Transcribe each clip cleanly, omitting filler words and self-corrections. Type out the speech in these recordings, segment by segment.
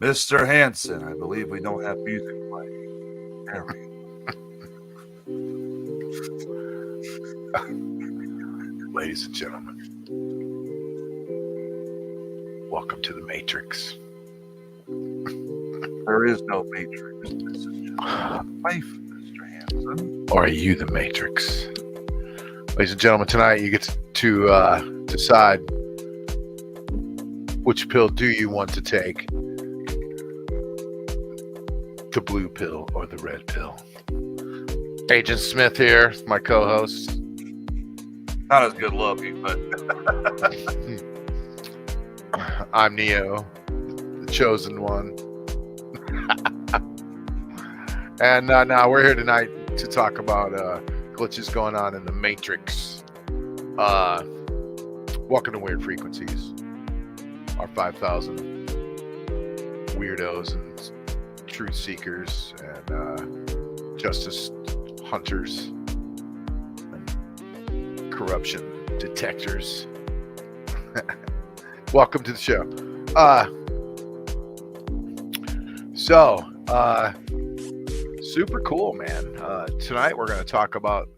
Mr. Hanson, I believe we don't have music playing. There we Ladies and gentlemen, welcome to the Matrix. There is no Matrix. This is just life, Mr. Hanson. Or are you the Matrix? Ladies and gentlemen, tonight you get to decide which pill do you want to take, the blue pill or the red pill. Agent Smith here, my co-host. Not as good looking, but I'm Neo, the chosen one. And now we're here tonight to talk about glitches going on in the Matrix. Welcome to Weird Frequencies, our 5,000 weirdos and truth seekers and justice hunters and corruption detectors. Welcome to the show. Super cool, man. Tonight we're going to talk about,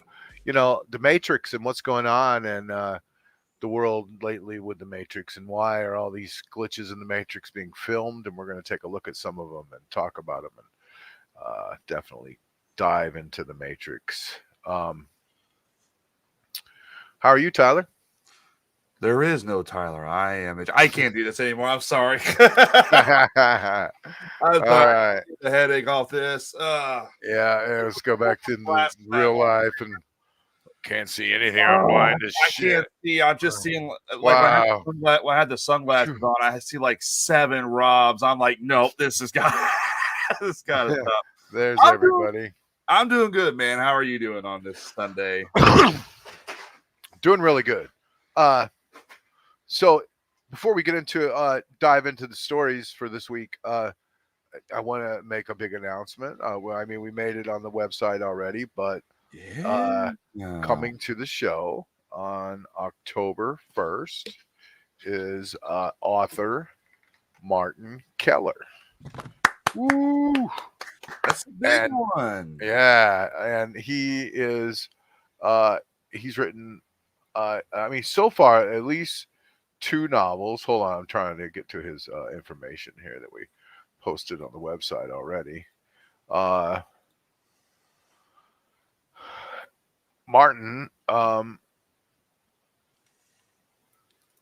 the Matrix and what's going on and the world lately with the Matrix and why are all these glitches in the Matrix being filmed, and we're going to take a look at some of them and talk about them and definitely dive into the Matrix. How are you, Tyler? there is no Tyler. I can't do this anymore. I'm sorry. All I'm sorry. right. Get the headache off this. Yeah, let's go back to real life and can't see anything. I'm Oh, blind as I shit. can't see. I'm just seeing like Wow. when I had the sunglasses on, I see like 7 Robs. I'm like, nope, this has got this gotta stop. There's I'm everybody. I'm doing good, man. How are you doing on this Sunday? Doing really good. So before we get into dive into the stories for this week, I want to make a big announcement. We made it on the website already, but coming to the show on October 1st is author Martin Keller. Woo! That's a big one. Yeah, and he is he's written so far at least 2 novels. Hold on, I'm trying to get to his information here that we posted on the website already. Martin,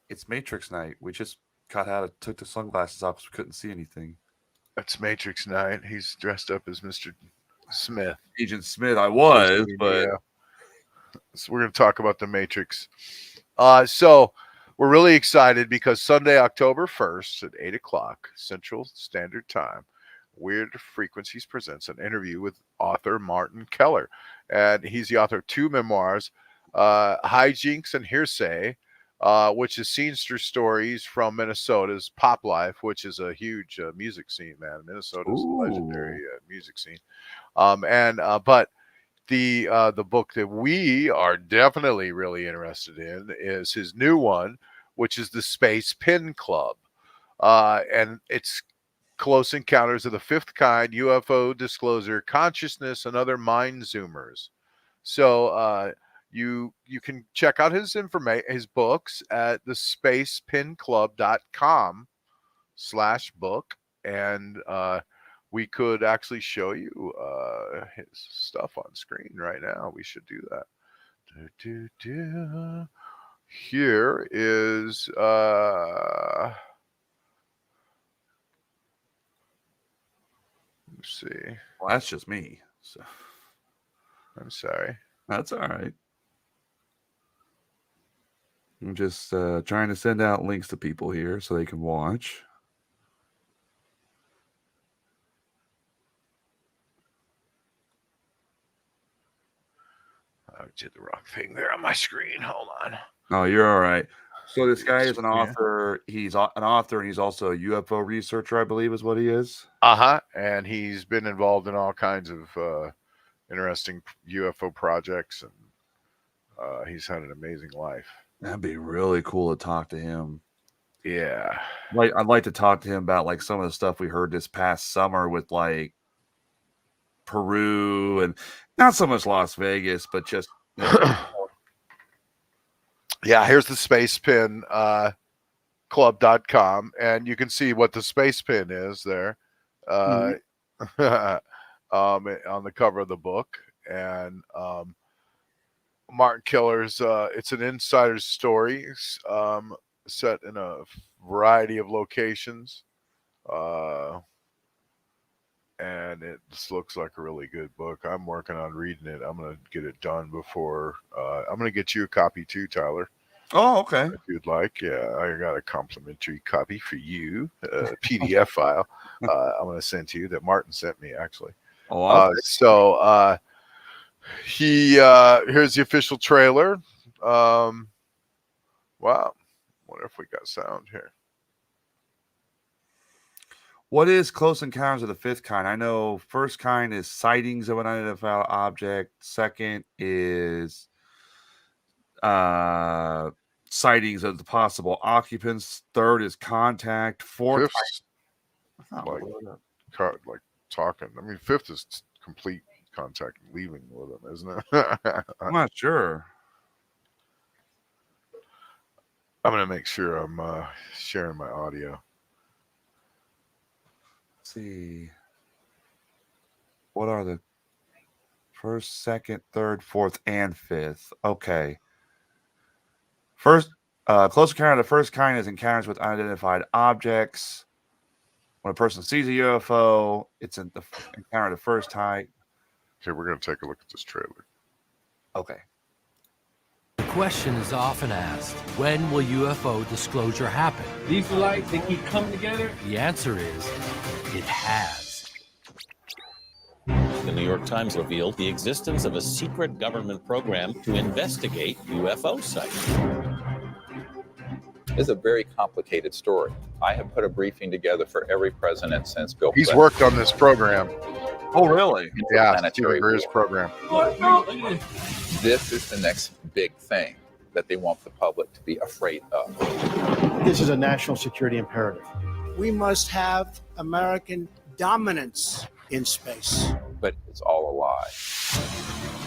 It's Matrix night. We just took the sunglasses off because we couldn't see anything. it's Matrix night. He's dressed up as Mr. Smith. Agent Smith, I was, but yeah. So we're going to talk about the Matrix. So we're really excited because Sunday, October 1st at 8 o'clock Central Standard Time, Weird Frequencies presents an interview with author Martin Keller. And he's the author of 2 memoirs, Hijinks and Hearsay, which is scenester stories from Minnesota's pop life, which is a huge music scene, man. Minnesota's a legendary music scene. But the book that we are definitely really interested in is his new one, which is the Space Pin Club. And it's Close Encounters of the Fifth Kind, UFO Disclosure, Consciousness, and Other Mind Zoomers. So you can check out his books at thespacepinclub.com/book, and we could actually show you his stuff on screen right now. We should do that. Here is let's see. Well, that's just me. So I'm sorry. that's all right. I'm just trying to send out links to people here so they can watch. I did the wrong thing there on my screen. Hold on. Oh, you're all right. So this guy is an Yeah. author. He's an author, and he's also a UFO researcher, I believe, is what he is. And he's been involved in all kinds of interesting UFO projects, and he's had an amazing life. That'd be really cool to talk to him. Yeah. Like, I'd like to talk to him about like some of the stuff we heard this past summer with like Peru and not so much Las Vegas, but just Yeah, here's the space pin club.com, and you can see what the space pin is there on the cover of the book. And Martin Killer's it's an insider's story set in a variety of locations, and it just looks like a really good book. I'm working on reading it. I'm going to get it done before I'm going to get you a copy too, Tyler. Oh, okay. If you'd like. Yeah, I got a complimentary copy for you, a PDF file I'm going to send to you that Martin sent me, actually. Oh, here's the official trailer. Wow. Wonder if we got sound here. what is Close Encounters of the Fifth Kind? I know first kind is sightings of an unidentified object. Second is sightings of the possible occupants. Third is contact. Fourth, like talking. I mean, fifth is complete contact, leaving with them, isn't it? I'm not sure. I'm gonna make sure I'm sharing my audio. Let's see. What are the first, second, third, fourth, and fifth? Okay. First, close encounter of the first kind is encounters with unidentified objects. When a person sees a UFO, it's in the encounter of the first type. Okay, we're gonna take a look at this trailer. Okay. The question is often asked, when will UFO disclosure happen? These lights, they keep coming together. The answer is, it has. The New York Times revealed the existence of a secret government program to investigate UFO sites. It's a very complicated story. I have put a briefing together for every president since Bill He's Clinton. worked on this program. Oh, really? Yeah, Stephen Greer's program. This is the next big thing that they want the public to be afraid of. This is a national security imperative. We must have American dominance in space. But it's all a lie.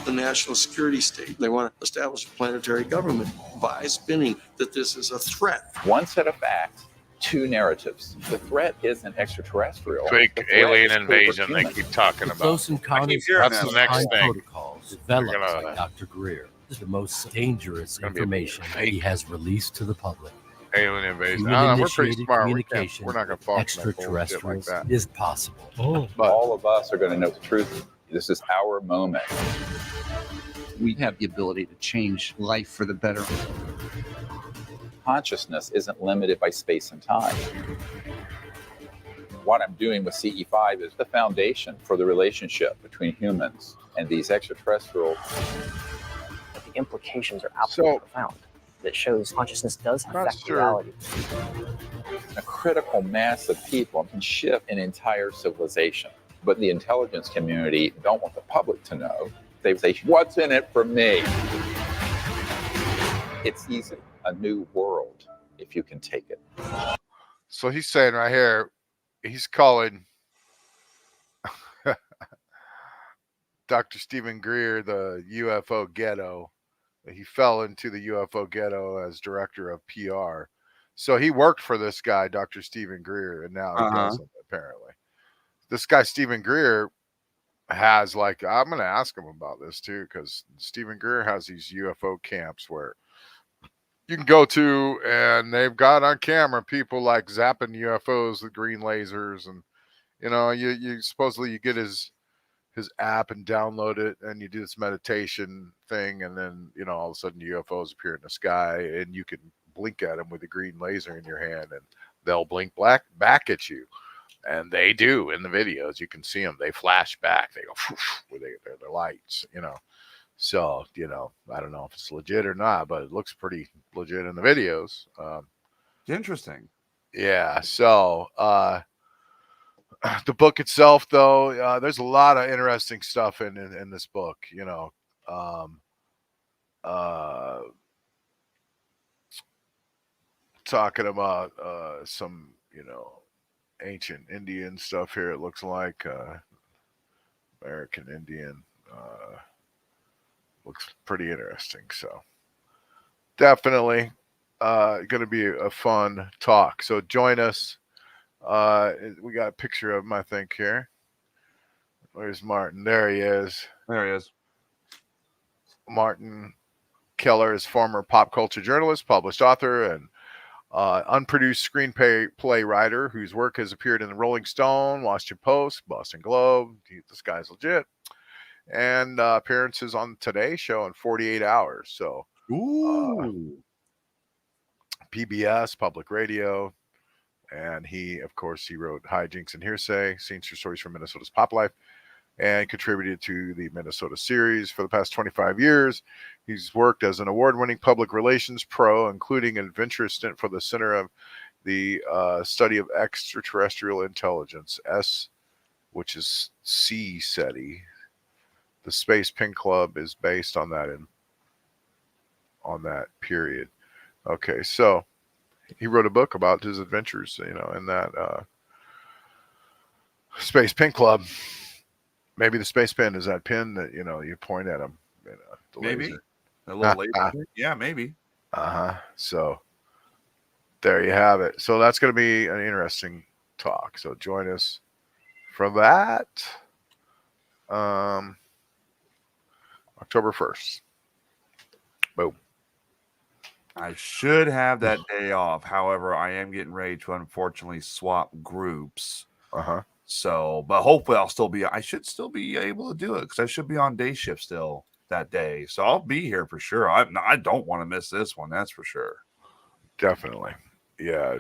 The national security state. They want to establish a planetary government by spinning that this is a threat. One set of facts, two narratives. The threat isn't extraterrestrial. Fake alien invasion they keep talking The about. Close Encounters That's the next Time thing. protocols developed They're by Dr. Greer is the most dangerous gonna be information fake. he has released to the public. Alien invasion. Human-initiated We're pretty smart. communication We're not going to fall for that bullshit like extraterrestrials that. is possible. But All of us are going to know the truth. This is our moment. We have the ability to change life for the better. Consciousness isn't limited by space and time. What I'm doing with CE5 is the foundation for the relationship between humans and these extraterrestrials. But the implications are absolutely profound. That shows consciousness does affect reality. A critical mass of people can shift an entire civilization. But the intelligence community don't want the public to know. They say, what's in it for me? It's easy. A new world, if you can take it. So he's saying right here, he's calling Dr. Stephen Greer the UFO ghetto. He fell into the UFO ghetto as director of PR. So he worked for this guy, Dr. Stephen Greer, and now he doesn't, apparently. This guy, Stephen Greer, has like, I'm going to ask him about this too, because Stephen Greer has these UFO camps where you can go to, and they've got on camera people like zapping UFOs with green lasers, and you supposedly you get his app and download it, and you do this meditation thing, and then all of a sudden UFOs appear in the sky, and you can blink at them with a green laser in your hand, and they'll blink back at you. And they do in the videos. You can see them. They flash back. They go with their lights, So, I don't know if it's legit or not, but it looks pretty legit in the videos. Interesting. Yeah. So, the book itself, though, there's a lot of interesting stuff in this book, talking about some, ancient Indian stuff here. It looks like American Indian looks pretty interesting. So definitely going to be a fun talk. So join us. We got a picture of him, I think, here. Where's Martin? There he is. There he is. Martin Keller is former pop culture journalist, published author, and unproduced screenplay writer whose work has appeared in the Rolling Stone, Washington Post, Boston Globe. This guy's legit. And appearances on Today Show in 48 hours. So, PBS, public radio. And he, of course, he wrote Hijinks and Hearsay, Scenes for Stories from Minnesota's Pop Life, and contributed to the Minnesota series for the past 25 years. He's worked as an award-winning public relations pro, including an adventurous stint for the Center of the Study of Extraterrestrial Intelligence, which is C SETI. The Space Pen Club is based on that period. Okay, so he wrote a book about his adventures, in that Space Pen Club. Maybe the space pen is that pin that you point at him. Maybe laser. a little laser. Yeah, maybe. So there you have it. So that's going to be an interesting talk. So join us for that. October 1st. Boom. I should have that day off. However, I am getting ready to unfortunately swap groups. So, but hopefully I should still be able to do it because I should be on day shift still that day. So I'll be here for sure. I don't want to miss this one. That's for sure. Definitely. Yeah.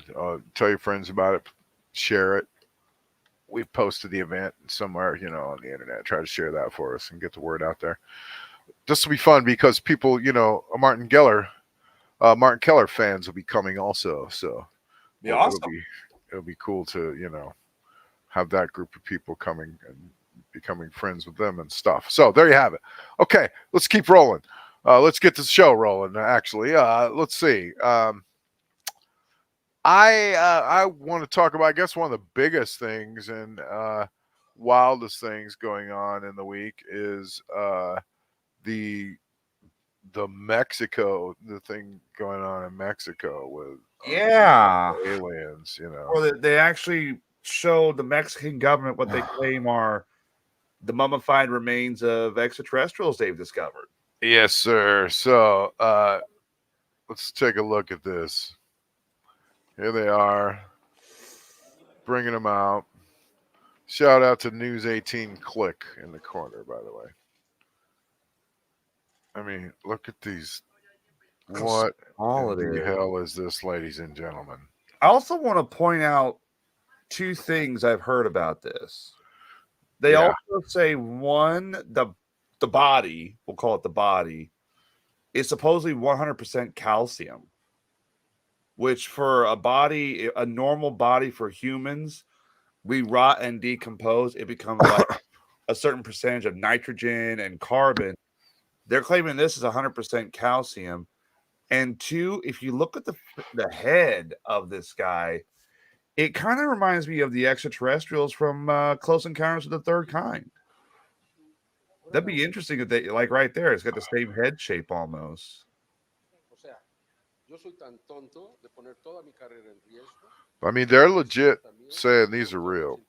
Tell your friends about it. Share it. We've posted the event somewhere, on the internet. Try to share that for us and get the word out there. This will be fun because people, Martin Keller fans will be coming also. So it'll be cool to, have that group of people coming and becoming friends with them and stuff. So there you have it. Okay, let's keep rolling. Let's get this show rolling. Actually, let's see. I want to talk about, I guess, one of the biggest things and wildest things going on in the week is the thing going on in Mexico with aliens. Or they actually show the Mexican government what they claim are the mummified remains of extraterrestrials they've discovered. Yes, sir. So let's take a look at this. Here they are, bringing them out. Shout out to News 18 Click in the corner, by the way. I mean, look at these. What in the hell is this, ladies and gentlemen? I also want to point out two things I've heard about this. They also say the body, we'll call it the body, is supposedly 100% calcium, which for a normal body for humans, we rot and decompose. It becomes like a certain percentage of nitrogen and carbon. They're claiming this is 100% calcium. And two, if you look at the head of this guy, it kind of reminds me of the extraterrestrials from Close Encounters of the Third Kind. That'd be interesting if they, like right there, it's got the same head shape almost. I mean, they're legit saying these are real.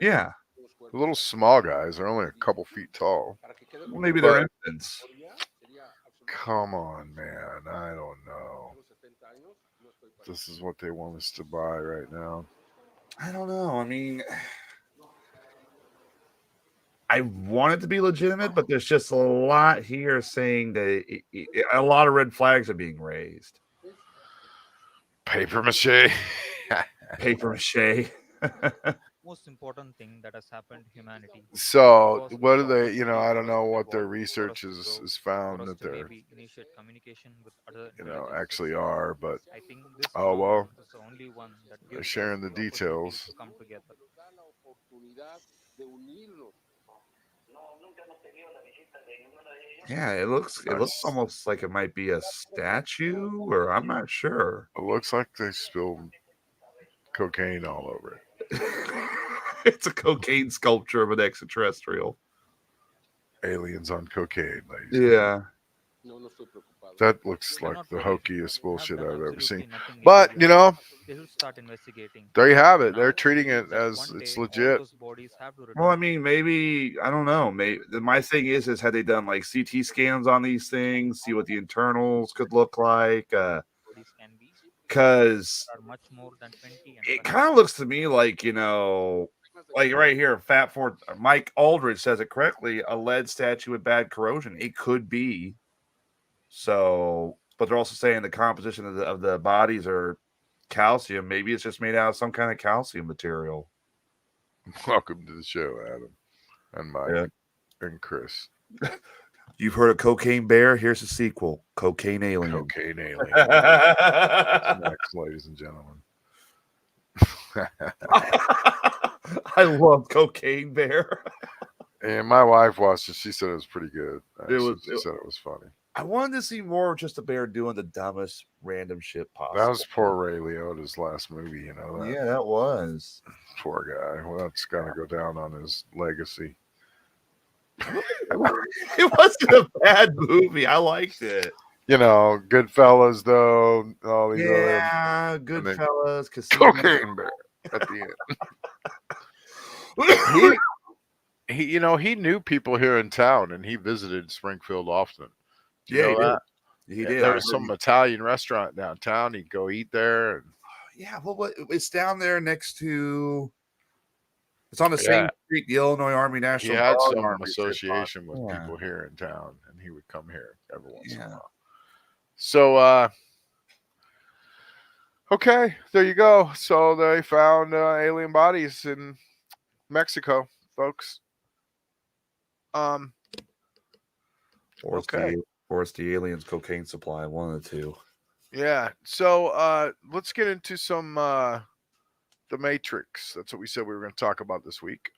Yeah. The little small guys are only a couple feet tall. Well, maybe they're infants. Come on, man. I don't know. This is what they want us to buy right now. I don't know. I mean, I want it to be legitimate, but there's just a lot here saying that a lot of red flags are being raised. Paper mache. Paper mache. most important thing that has happened to humanity. So Because what it's are the they? You know, opportunity I don't for us know to what their evolve, for us research to grow, is for found us that to they're, maybe initiate communication with other you know, intelligences. actually are, but I think this oh film well, is the only one that they're gives us sharing the the opportunity details. to come together. Yeah, it looks Nice. almost like it might be a statue, or I'm not sure. It looks like they spilled cocaine all over it. It's a cocaine sculpture of an extraterrestrial. Aliens on cocaine, ladies. Yeah. That looks They're like not the worried. hokiest They have bullshit done I've ever seen. absolutely nothing But illegal. you know, They should start investigating. there you have it. They're Now I treating believe it that as one it's day all legit. those bodies have to Well, I return. mean, maybe I don't know. Maybe my thing is had they done like CT scans on these things, see what the internals could look like? Bodies can be. Because There are much more than 20 and it perhaps kind of looks to me like like right here, Fat Ford Mike Aldridge says it correctly. A lead statue with bad corrosion. It could be. So, but they're also saying the composition of the bodies are calcium. Maybe it's just made out of some kind of calcium material. Welcome to the show, Adam and Mike Yeah. and Chris. You've heard of Cocaine Bear? Here's the sequel: Cocaine Alien. Cocaine Alien. What's next, ladies and gentlemen? I love Cocaine Bear. And my wife watched it. She said it was pretty good. She said it was funny. I wanted to see more of just a bear doing the dumbest random shit possible. That was poor Ray Liotta's last movie, you know that? Yeah, that was. Poor guy. Well, that's got to go down on his legacy. It wasn't a bad movie. I liked it. You know, Goodfellas, though. All these Yeah, other, Goodfellas, Casino. Cocaine Bear at the end. he, you know, he knew people here in town, and he visited Springfield often. Do you know that? He did. There was some Italian restaurant downtown. He'd go eat there. And, yeah, well, it's down there next to. It's on the same street, the Illinois Army National Guard. He had Guard some association with people here in town, and he would come here every once in a while. So, okay, there you go. So they found alien bodies in Mexico, folks. Or it's the aliens' cocaine supply, one of the two. Yeah. So let's get into some The Matrix. That's what we said we were going to talk about this week.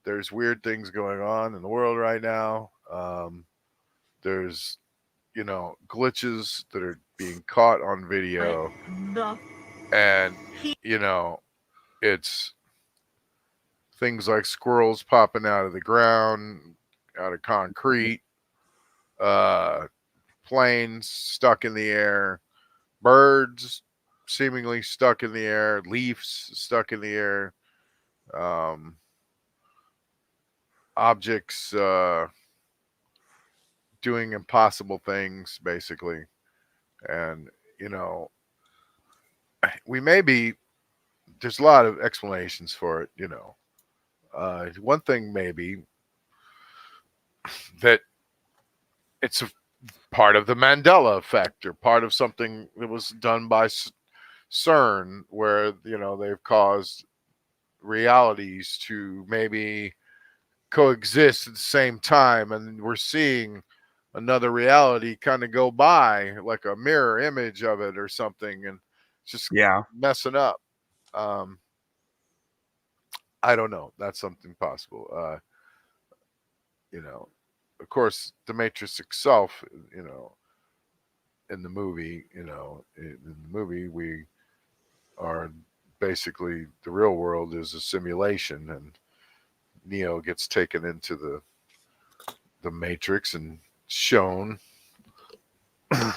There's weird things going on in the world right now. There's, you know, glitches that are being caught on video. And, you know, it's things like squirrels popping out of the ground, out of concrete, planes stuck in the air, birds seemingly stuck in the air, leaves stuck in the air, objects doing impossible things, basically. And, you know, there's a lot of explanations for it, you know. One thing maybe that it's a part of the Mandela effect, or part of something that was done by CERN, where, you know, they've caused realities to maybe coexist at the same time, and we're seeing another reality kind of go by, like a mirror image of it or something, and just messing up. I don't know. That's something possible. You know, of course, the Matrix itself, you know, in the movie, we are basically, the real world is a simulation, and Neo gets taken into the Matrix and shown and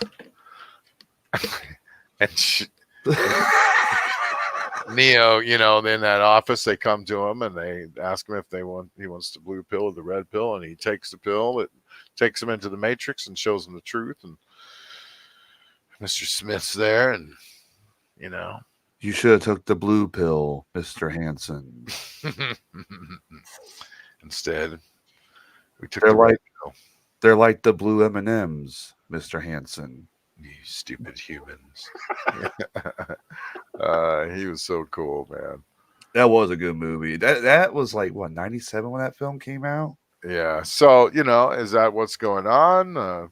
Neo, you know, in that office, they come to him and they ask him if he wants the blue pill or the red pill, and he takes the pill. It takes him into the Matrix and shows him the truth. And Mr. Smith's there, and, you know, you should have took the blue pill, Mr. Hansen. Instead, we took they're the like pill. They're like the blue M&Ms, Mr. Hansen. You stupid humans. He was so cool, man. That was a good movie. That was like what 97 when that film came out. Yeah. So is that what's going on?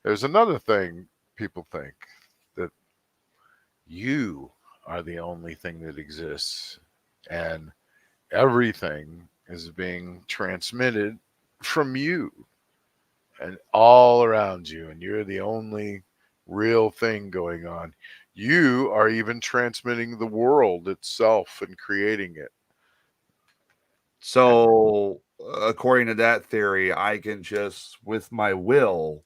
There's another thing people think that you are the only thing that exists, and everything is being transmitted from you and all around you, and you're the only real thing going on. You are even transmitting the world itself and creating it. So, according to that theory, I can just with my will.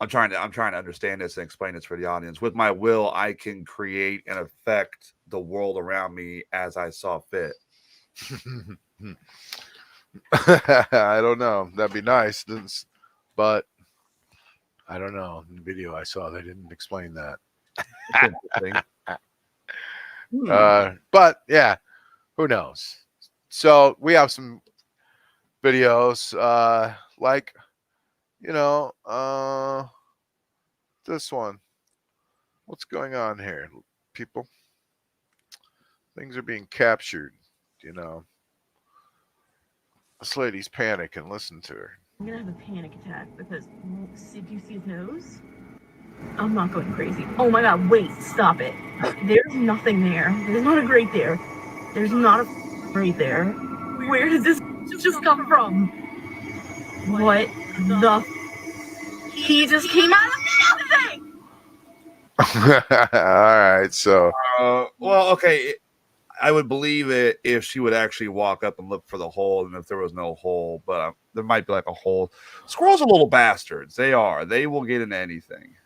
I'm trying to understand this and explain this for the audience. With my will, I can create and affect the world around me as I saw fit. I don't know. That'd be nice, but I don't know. In the video I saw, they didn't explain that. But yeah, who knows? So we have some videos, like this one. What's going on here, people? Things are being captured. This lady's panicking. Listen to her. I'm gonna have a panic attack because did you see his nose? I'm not going crazy. Oh my god, wait, stop it. There's nothing there. There's not a grate there. There's not a grate there. Where did this just come from? What the? He just came out of nothing! All right, so. Well, okay. I would believe it if she would actually walk up and look for the hole, and if there was no hole, but there might be like a hole. Squirrels are little bastards. They are. They will get into anything.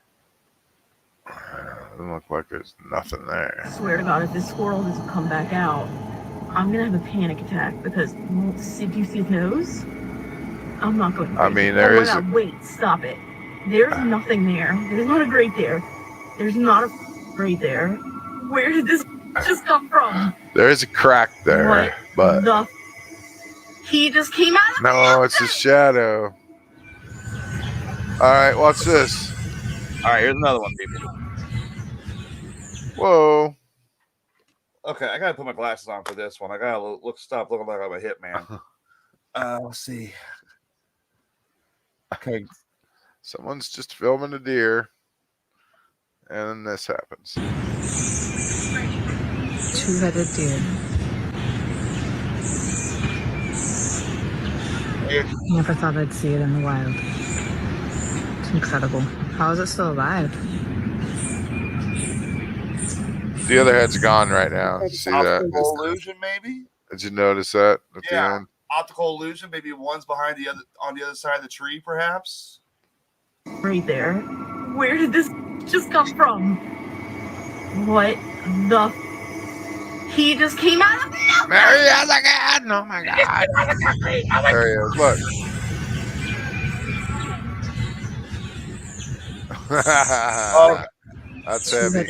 Doesn't look like there's nothing there. I swear to God, if this squirrel doesn't come back out, I'm gonna have a panic attack because did you see his nose? I'm not going crazy. I mean, there is. God, wait, stop it. There's nothing there. There's not a grate there. There's not a grate there. Where did this just come from? There is a crack there, what but the? He just came out of no, it's a shadow. All right, watch this. All right, here's another one, people. Whoa. Okay, I gotta put my glasses on for this one. I gotta stop looking like I'm a hitman. Let's see. Okay, someone's just filming a deer, and then this happens. Two-headed deer. Never thought I'd see it in the wild. It's incredible. How is it still alive? The other head's gone right now. See that? Optical illusion, maybe? Did you notice that at the end? Optical illusion. Maybe one's behind the other on the other side of the tree, perhaps. Right there. Where did this just come from? What the? He just came out of nothing. There he is again! Oh my god! There he is. Look. Oh, that's heavy.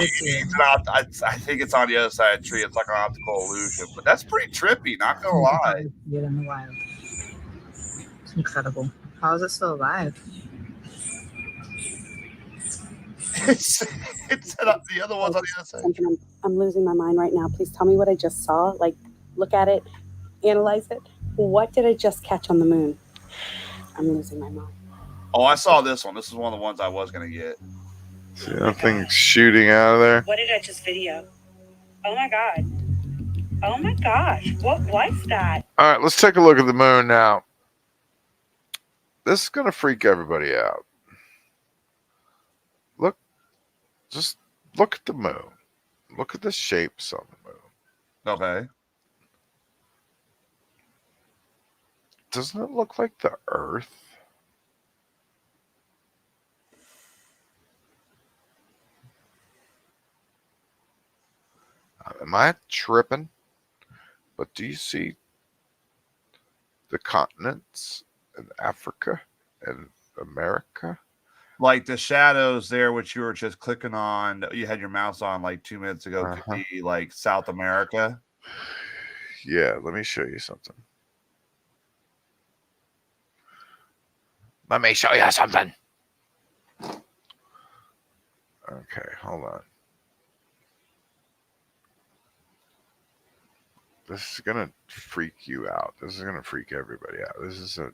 I think it's on the other side of the tree. It's like an optical illusion, but that's pretty trippy. Not gonna lie. See it in the wild. It's incredible. How is it still alive? It's the other one's on the other side. I'm losing my mind right now. Please tell me what I just saw. Like, look at it, analyze it. What did I just catch on the moon? I'm losing my mind. Oh, I saw this one. This is one of the ones I was gonna get. See that thing shooting out of there? What did I just video? Oh my god. Oh my gosh. What was that? All right, let's take a look at the moon now. This is gonna freak everybody out. Just look at the moon. Look at the shapes on the moon. Okay. Doesn't it look like the Earth? Am I tripping? But do you see the continents in Africa and America? Like the shadows there, which you were just clicking on, you had your mouse on like 2 minutes ago, could be like South America. Yeah, let me show you something. Let me show you something. Okay, hold on. This is gonna freak you out. This is gonna freak everybody out. This is a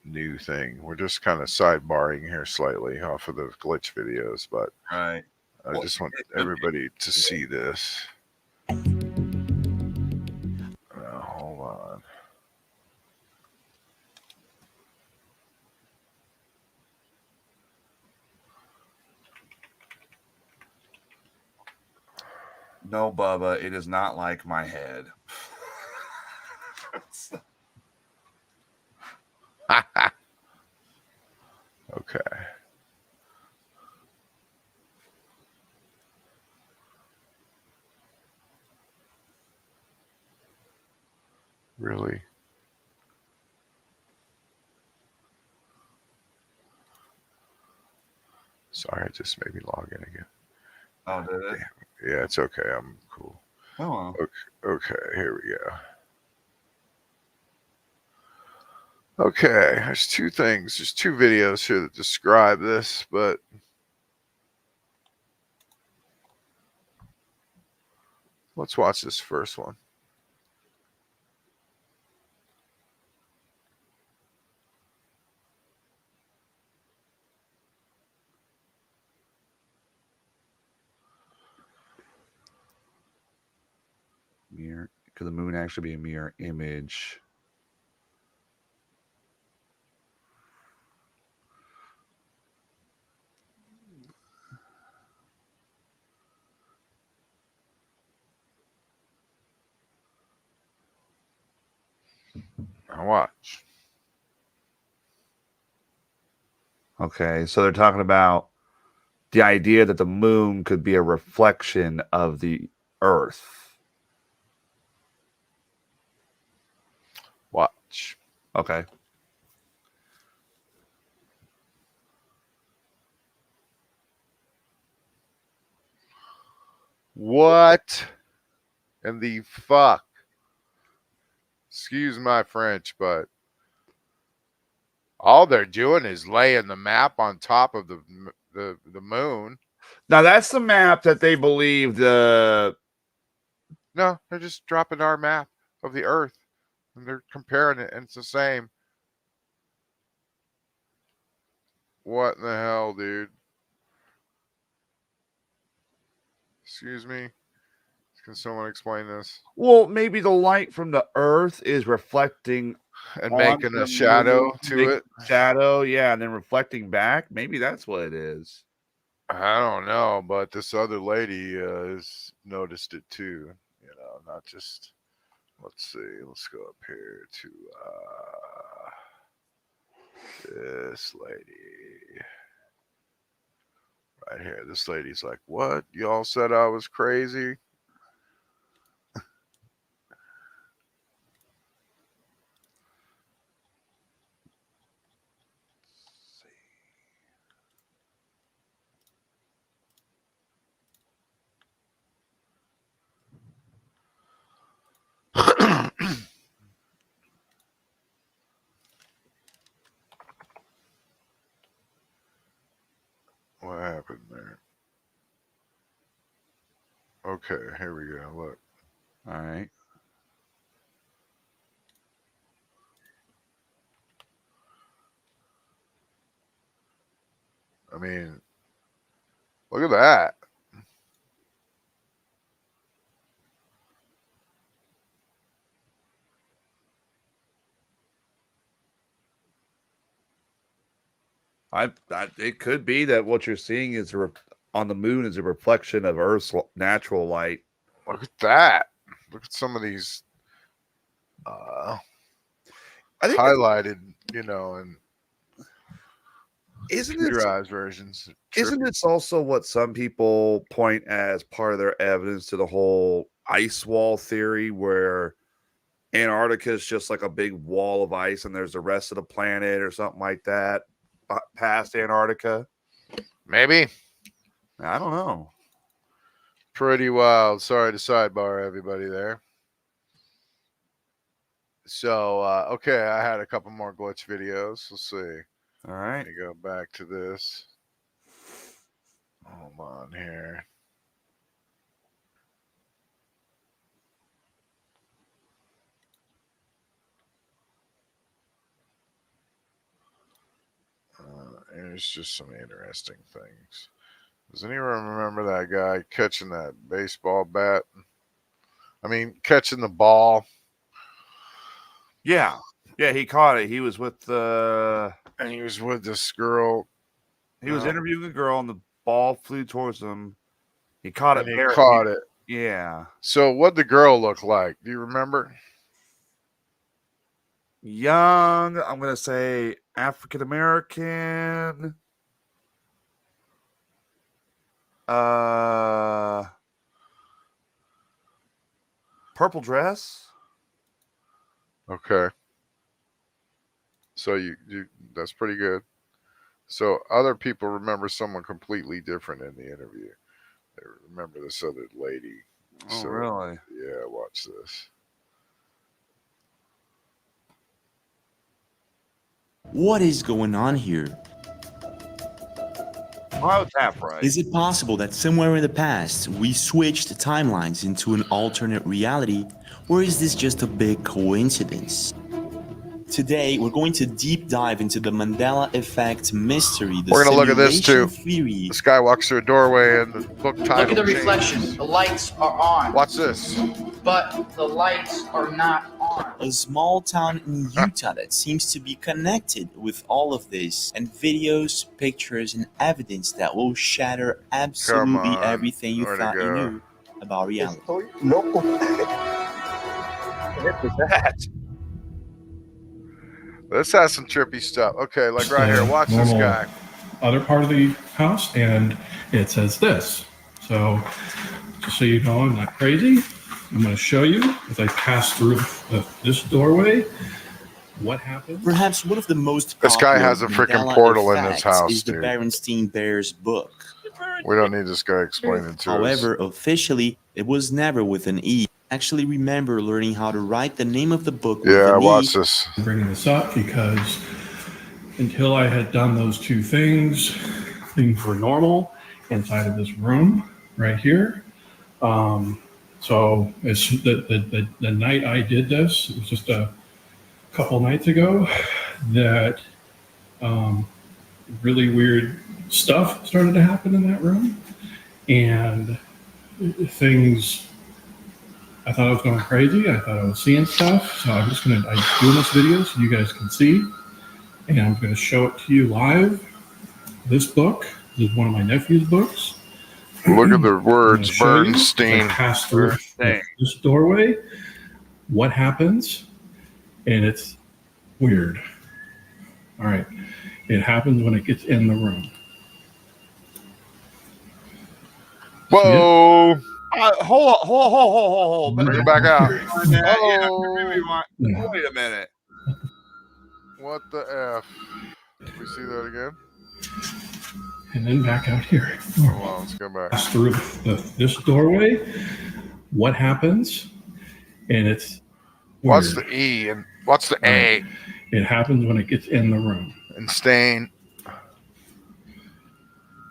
new thing. We're just kind of sidebarring here slightly off of the glitch videos, but Right. I just want everybody to see this. Hold on. No, Bubba, it is not like my head. Okay. Really? Sorry, it just made me log in again. Oh, did it? Yeah, it's okay. I'm cool. Oh, well. Okay, here we go. Okay, there's two things. There's two videos here that describe this, but let's watch this first one. Mirror. Could the moon actually be a mirror image? Now watch. Okay, so they're talking about the idea that the moon could be a reflection of the Earth. Watch. Okay. What in the fuck? Excuse my French, but all they're doing is laying the map on top of the moon. Now that's the map that they believe the. No, they're just dropping our map of the Earth, and they're comparing it, and it's the same. What in the hell, dude? Excuse me. Can someone explain this? Well, maybe the light from the Earth is reflecting and making a shadow to it. Shadow, yeah, and then reflecting back. Maybe that's what it is. I don't know, but this other lady has noticed it too. You know, not just. Let's see. Let's go up here to this lady right here. This lady's like, "What? Y'all said I was crazy." What happened there? Okay, here we go. Look. All right. I mean, look at that. It could be that what you're seeing is on the moon is a reflection of Earth's natural light. Look at that. Look at some of these highlighted, you know, and computerized versions. Isn't this also what some people point as part of their evidence to the whole ice wall theory, where Antarctica is just like a big wall of ice and there's the rest of the planet or something like that past Antarctica? Maybe. I don't know. Pretty wild. Sorry to sidebar everybody there. So, okay, I had a couple more glitch videos. Let's see. All right. Let me go back to this. Hold on here. There's just some interesting things. Does anyone remember that guy catching that baseball bat? I mean, catching the ball. Yeah. Yeah, he caught it. He was with and he was with this girl. He was interviewing a girl, and the ball flew towards him. He caught it. He caught it. Yeah. So what'd the girl look like? Do you remember? Young, I'm going to say African-American. Purple dress. Okay. So you that's pretty good. So other people remember someone completely different in the interview. They remember this other lady. Oh, so, really? Yeah, watch this. What is going on here? Well, half right. Is it possible that somewhere in the past we switched timelines into an alternate reality, or is this just a big coincidence? Today, we're going to deep dive into the Mandela Effect mystery, the We're going to look at this too. theory. This guy walks through a doorway and the book title Look at the changes. reflection. The lights are on. Watch this. But the lights are not on. A small town in Utah that seems to be connected with all of this, and videos, pictures, and evidence that will shatter absolutely everything you thought you knew about reality. What was that? This has some trippy stuff. Okay, like right here. Watch this guy. Other part of the house, and it says this. So, just so you know, I'm not crazy. I'm going to show you as I pass through this doorway what happens. Perhaps one of the most This guy has a freaking portal in his house, is the dude. Berenstein Bears book. We don't need this guy explaining to us. However, officially, it was never with an E. I actually remember learning how to write the name of the book with an E. Watch this. I'm bringing this up because until I had done those two things, things were normal inside of this room right here. So it's the night I did this, it was just a couple nights ago, that really weird stuff started to happen in that room. And things, I thought I was going crazy. I thought I was seeing stuff. So I'm doing this video so you guys can see. And I'm going to show it to you live. This book, this is one of my nephew's books. Look at the words, Bernstein. Pass through this doorway. What happens? And it's weird. All right. It happens when it gets in the room. Whoa. Hold. Bring it back out. Wait a minute. What the F? Did we see that again? And then back out here. Hold on, let's go back. Pass through this doorway. What happens? And it's weird. What's the E and what's the A? It happens when it gets in the room. And stain.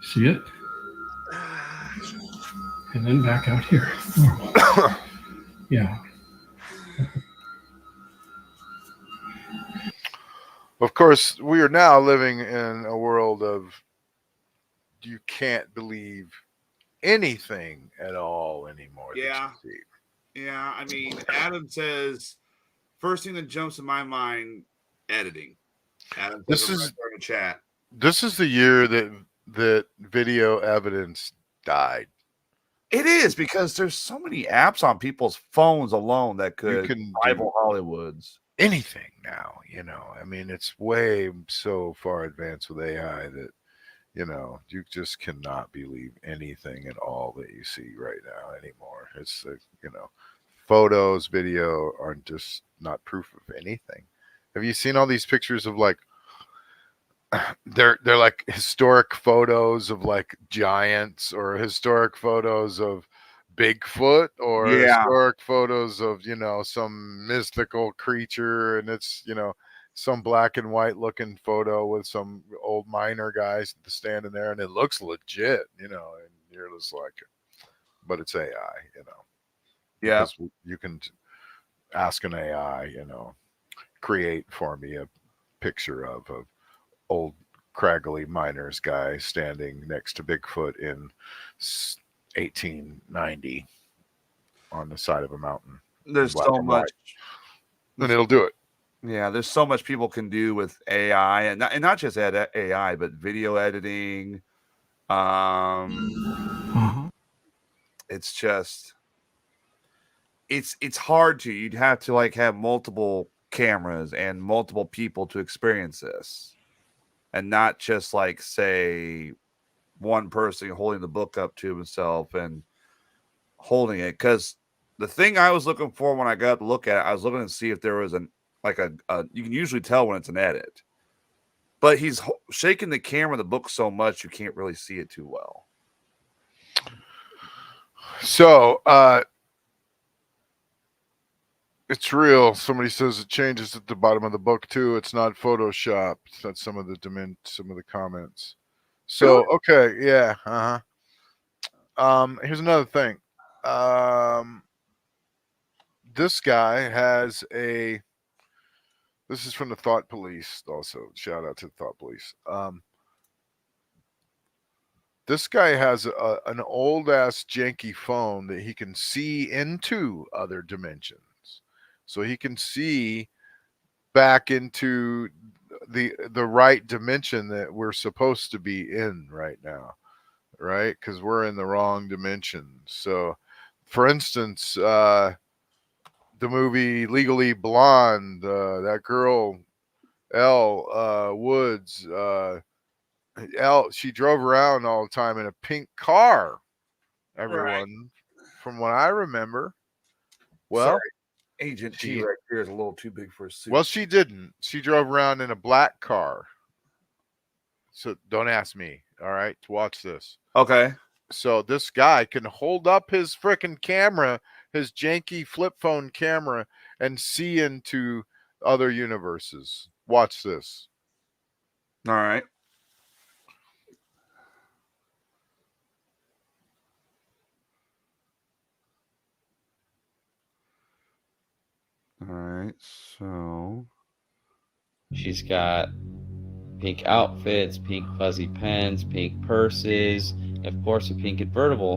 See it? And then back out here. Normal. Yeah. Of course, we are now living in a world of you can't believe anything at all anymore. Yeah. Yeah, I mean, Adam says, first thing that jumps in my mind, editing. Adam says in the chat. This is the year that video evidence died. It is, because there's so many apps on people's phones alone that could rival Hollywood's. Anything now, I mean, it's way so far advanced with AI that, you just cannot believe anything at all that you see right now anymore. It's, photos, video are just not proof of anything. Have you seen all these pictures of they're like historic photos of like giants, or historic photos of Bigfoot, or historic photos of some mystical creature, and it's some black and white looking photo with some old miner guys standing there, and it looks legit, and you're just like, but it's AI, Yeah, because you can ask an AI, create for me a picture of old craggly miners guy standing next to Bigfoot in 1890 on the side of a mountain. There's Black so and white. much, And it'll do it. Yeah, there's so much people can do with AI, and not just AI, but video editing. It's just it's hard to. You'd have to like have multiple cameras and multiple people to experience this, and not just like say one person holding the book up to himself and holding it. Because the thing I was looking for when I got to look at it, I was looking to see if there was a you can usually tell when it's an edit, but he's shaking the camera, the book so much you can't really see it too well. So it's real. Somebody says it changes at the bottom of the book too. It's not photoshopped. That's some of the comments. So okay, yeah, here's another thing. This guy has a. This is from the Thought Police. Also, shout out to the Thought Police. This guy has an old ass janky phone that he can see into other dimensions, so he can see back into the right dimension that we're supposed to be in right now, right? Because we're in the wrong dimension. So, for instance, the movie Legally Blonde, that girl Elle Woods. She drove around all the time in a pink car. Everyone, from what I remember. Well, sorry. Agent T right here is a little too big for a suit. Well, she didn't. She drove around in a black car. So don't ask me. All right, watch this. Okay. So this guy can hold up his freaking camera, his janky flip phone camera, and see into other universes. Watch this. All right. All right, so she's got pink outfits, pink fuzzy pens, pink purses, and of course a pink convertible.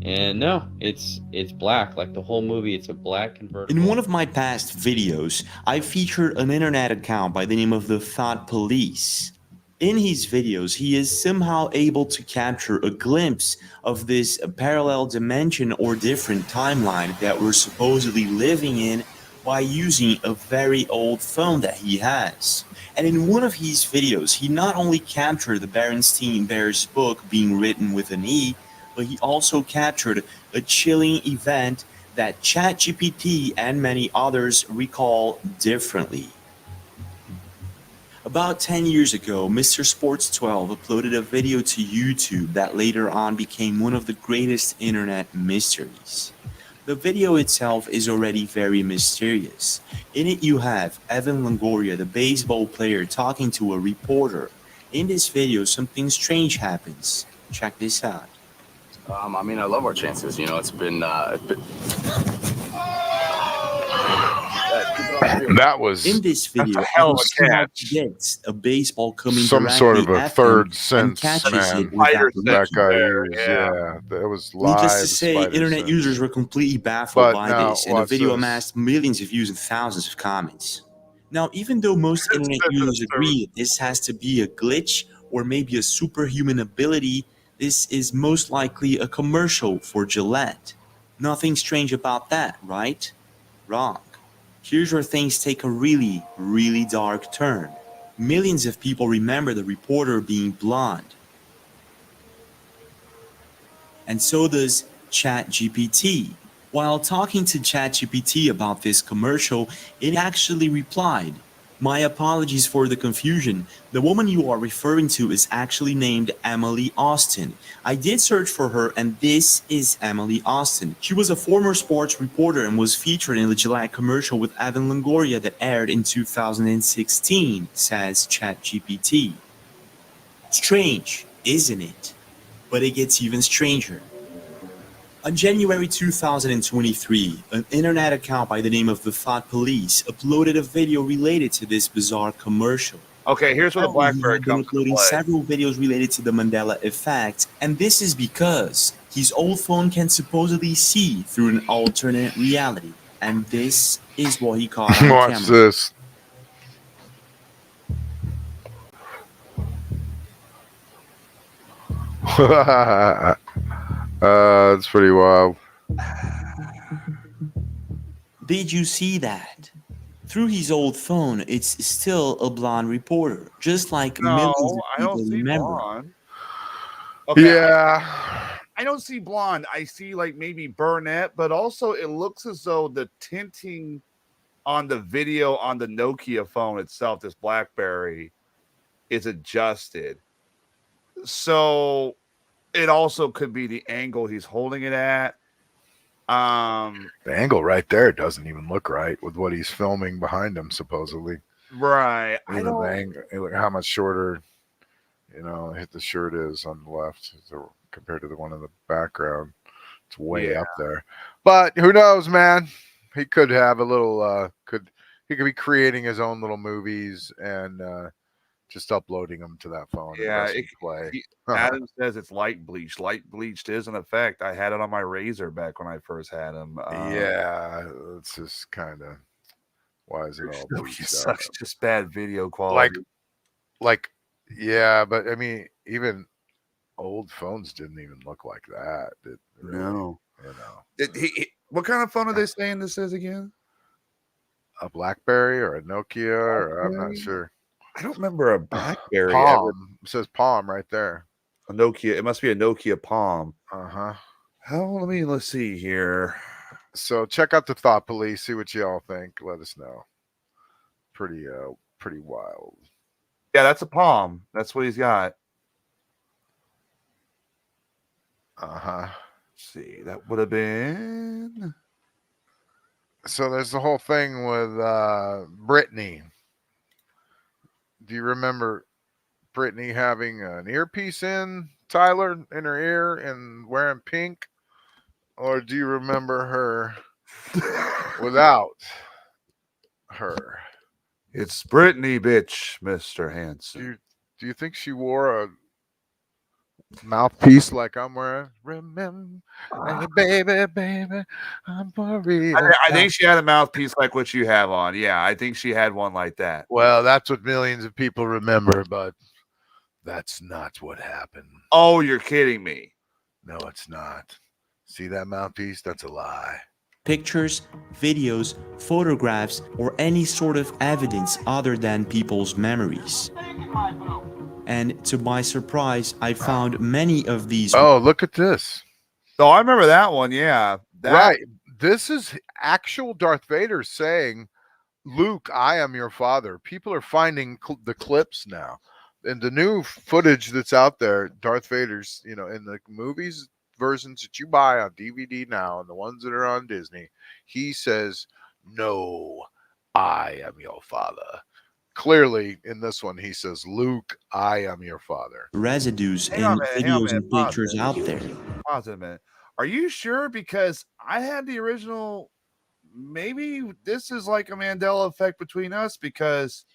And no, it's black. Like the whole movie, it's a black convertible. In one of my past videos, I featured an internet account by the name of the Thought Police. In his videos, he is somehow able to capture a glimpse of this parallel dimension or different timeline that we're supposedly living in by using a very old phone that he has. And in one of his videos, he not only captured the Berenstain Bears book being written with an E, but he also captured a chilling event that ChatGPT and many others recall differently. About 10 years ago, Mr. Sports 12 uploaded a video to YouTube that later on became one of the greatest internet mysteries. The video itself is already very mysterious. In it you have Evan Longoria, the baseball player, talking to a reporter. In this video, something strange happens. Check this out. I mean, I love our chances. You know, it's been that was in this video. A hell of a catch. Gets a baseball coming some sort of a third sense, man. That guy used, yeah, that was live. Needless to say, internet users were completely baffled by this, and the video amassed millions of views and thousands of comments. Now, even though most internet users agree that this has to be a glitch or maybe a superhuman ability, this is most likely a commercial for Gillette. Nothing strange about that, right? Wrong. Here's where things take a really, really dark turn. Millions of people remember the reporter being blonde. And so does ChatGPT. While talking to ChatGPT about this commercial, it actually replied, "My apologies for the confusion. The woman you are referring to is actually named Emily Austin. I did search for her, and this is Emily Austin. She was a former sports reporter and was featured in the Gillette commercial with Evan Longoria that aired in 2016, says ChatGPT. Strange, isn't it? But it gets even stranger. On January 2023, an internet account by the name of the Thought Police uploaded a video related to this bizarre commercial. Okay, here's where the Apparently, he BlackBerry had been comes into uploading play. several videos related to the Mandela effect, and this is because his old phone can supposedly see through an alternate reality, and this is what he caught on Watch camera. this. It's pretty wild. Did you see that? Through his old phone, it's still a blonde reporter, just like millions of I don't people see remember. blonde. Okay, Yeah. I don't see blonde. I see like maybe brunette, but also it looks as though the tinting on the video on the Nokia phone itself, this BlackBerry, is adjusted. So it also could be the angle he's holding it at. The angle right there doesn't even look right with what he's filming behind him, supposedly. Right. I don't the angle, how much shorter, the shirt is on the left compared to the one in the background. It's way up there. But who knows, man? He could have a little. He could be creating his own little movies and just uploading them to that phone. Yeah, and pressing play. Adam says it's light bleached. Light bleached is an effect. I had it on my Razor back when I first had him. Yeah, it's just kind of why is it all bleached out? Sucks. Just bad video quality. Yeah, but I mean, even old phones didn't even look like that. Really, no, what kind of phone are they saying this is again? A BlackBerry or a Nokia, or I'm not sure. I don't remember a BlackBerry. Palm. It says Palm right there. A Nokia. It must be a Nokia Palm. Let's see here. So check out the Thought Police. See what y'all think. Let us know. Pretty wild. Yeah, that's a Palm. That's what he's got. Let's see, that would have been. So there's the whole thing with Britney. Do you remember Britney having an earpiece in, Tyler, in her ear and wearing pink? Or do you remember her without her? It's Britney, bitch, Mr. Hanson. Do you think she wore a mouthpiece like I'm wearing? Remember, baby, I'm for real. I think she had a mouthpiece like what you have on. Yeah, I think she had one like that. Well, that's what millions of people remember, but that's not what happened. Oh, you're kidding me. No, it's not. See that mouthpiece? That's a lie. Pictures, videos, photographs, or any sort of evidence other than people's memories. And to my surprise, I found many of these. Oh, look at this. Oh, I remember that one. Yeah. Right. This is actual Darth Vader saying, Luke, I am your father. People are finding the clips now. And the new footage that's out there, Darth Vader's, in the movies versions that you buy on DVD now and the ones that are on Disney, he says, no, I am your father. Clearly, in this one, he says, Luke, I am your father. Residues in videos and pictures out there. Pause a minute. Are you sure? Because I had the original. Maybe this is like a Mandela effect between us because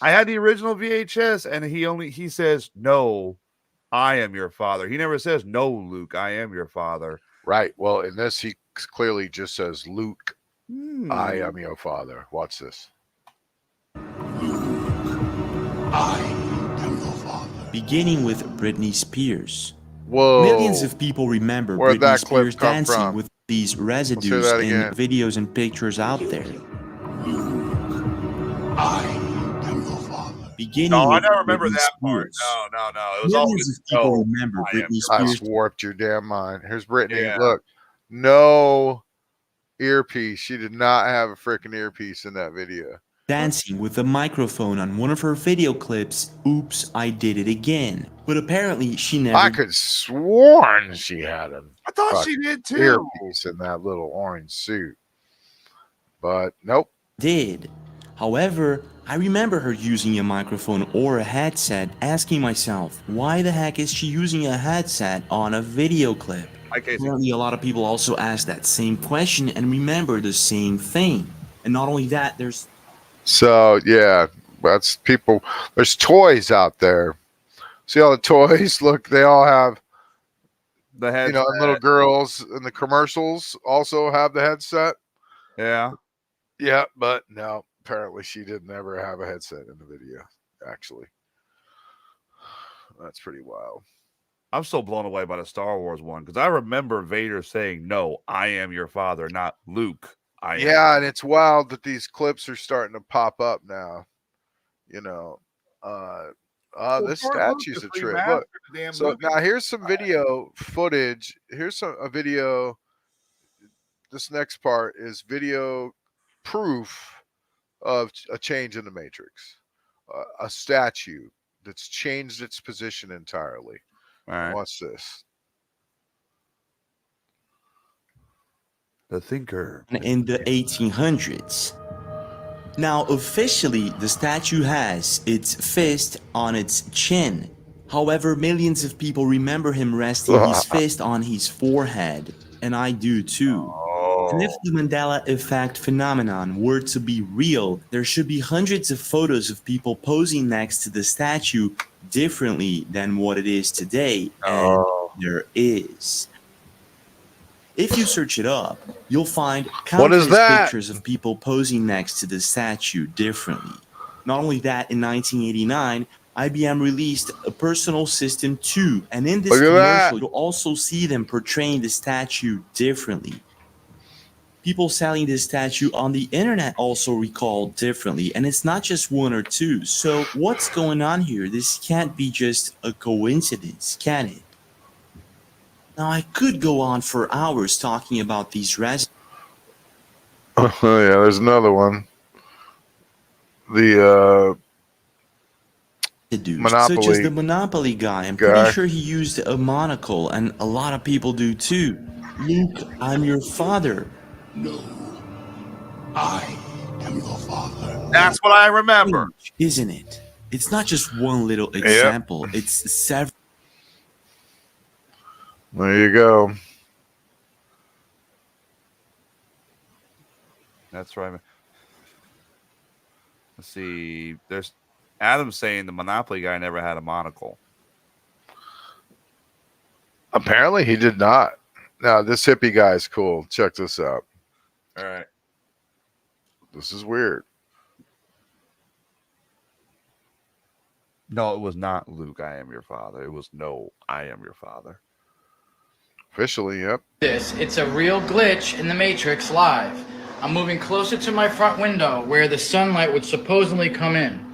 I had the original VHS and he says, no, I am your father. He never says, no, Luke, I am your father. Right. Well, in this, he clearly just says, Luke, I am your father. Watch this. Beginning with Britney Spears. Whoa. Millions of people remember Where'd Britney that Spears clip come dancing from? with these residues in again. videos and pictures out there. Beginning No, I with never remember Britney that part. Spears. No. It was Millions always of people remember Britney I Spears. warped your damn mind. Here's Britney. Yeah. Look, no earpiece. She did not have a freaking earpiece in that video. Dancing with a microphone on one of her video clips. Oops, I did it again. But apparently she never. I could sworn she had a I thought she did too. earpiece in that little orange suit. But nope. Did. However, I remember her using a microphone or a headset, asking myself, why the heck is she using a headset on a video clip? Apparently, a lot of people also ask that same question and remember the same thing. And not only that, there's. So, yeah, That's people. There's toys out there. See all the toys? Look, they all have. The headset. You know, and little girls in the commercials also have the headset. Yeah. Yeah, but no, apparently she didn't ever have a headset in the video, actually. That's pretty wild. I'm so blown away by the Star Wars one because I remember Vader saying, "No, I am your father," not Luke. Yeah, and it's wild that these clips are starting to pop up now. You know, this statue's a trip. Look, so now here's some video footage. Here's a video. This next part is video proof of a change in the Matrix. A statue that's changed its position entirely. All right. Watch this. The Thinker. In the 1800s. Now, officially, the statue has its fist on its chin. However, millions of people remember him resting his fist on his forehead, and I do too. And if the Mandela effect phenomenon were to be real, there should be hundreds of photos of people posing next to the statue differently than what it is today, and there is. If you search it up, you'll find countless pictures of people posing next to the statue differently. Not only that, in 1989, IBM released a personal system too, and in this commercial, you'll also see them portraying the statue differently. People selling this statue on the internet also recall differently, and it's not just one or two. So what's going on here? This can't be just a coincidence, can it? Now, I could go on for hours talking about these Oh, yeah, there's another one. The Monopoly. Such as the Monopoly guy. I'm pretty sure he used a monocle, and a lot of people do too. Luke, I'm your father. No, I am your father. That's what I remember. Isn't it? It's not just one little example. It's several. There you go. That's right. Let's see. There's Adam saying the Monopoly guy never had a monocle. Apparently he did not. Now, this hippie guy is cool. Check this out. All right. This is weird. No, it was not Luke, I am your father. It was no, I am your father. Officially, yep. It's a real glitch in the Matrix live. I'm moving closer to my front window where the sunlight would supposedly come in.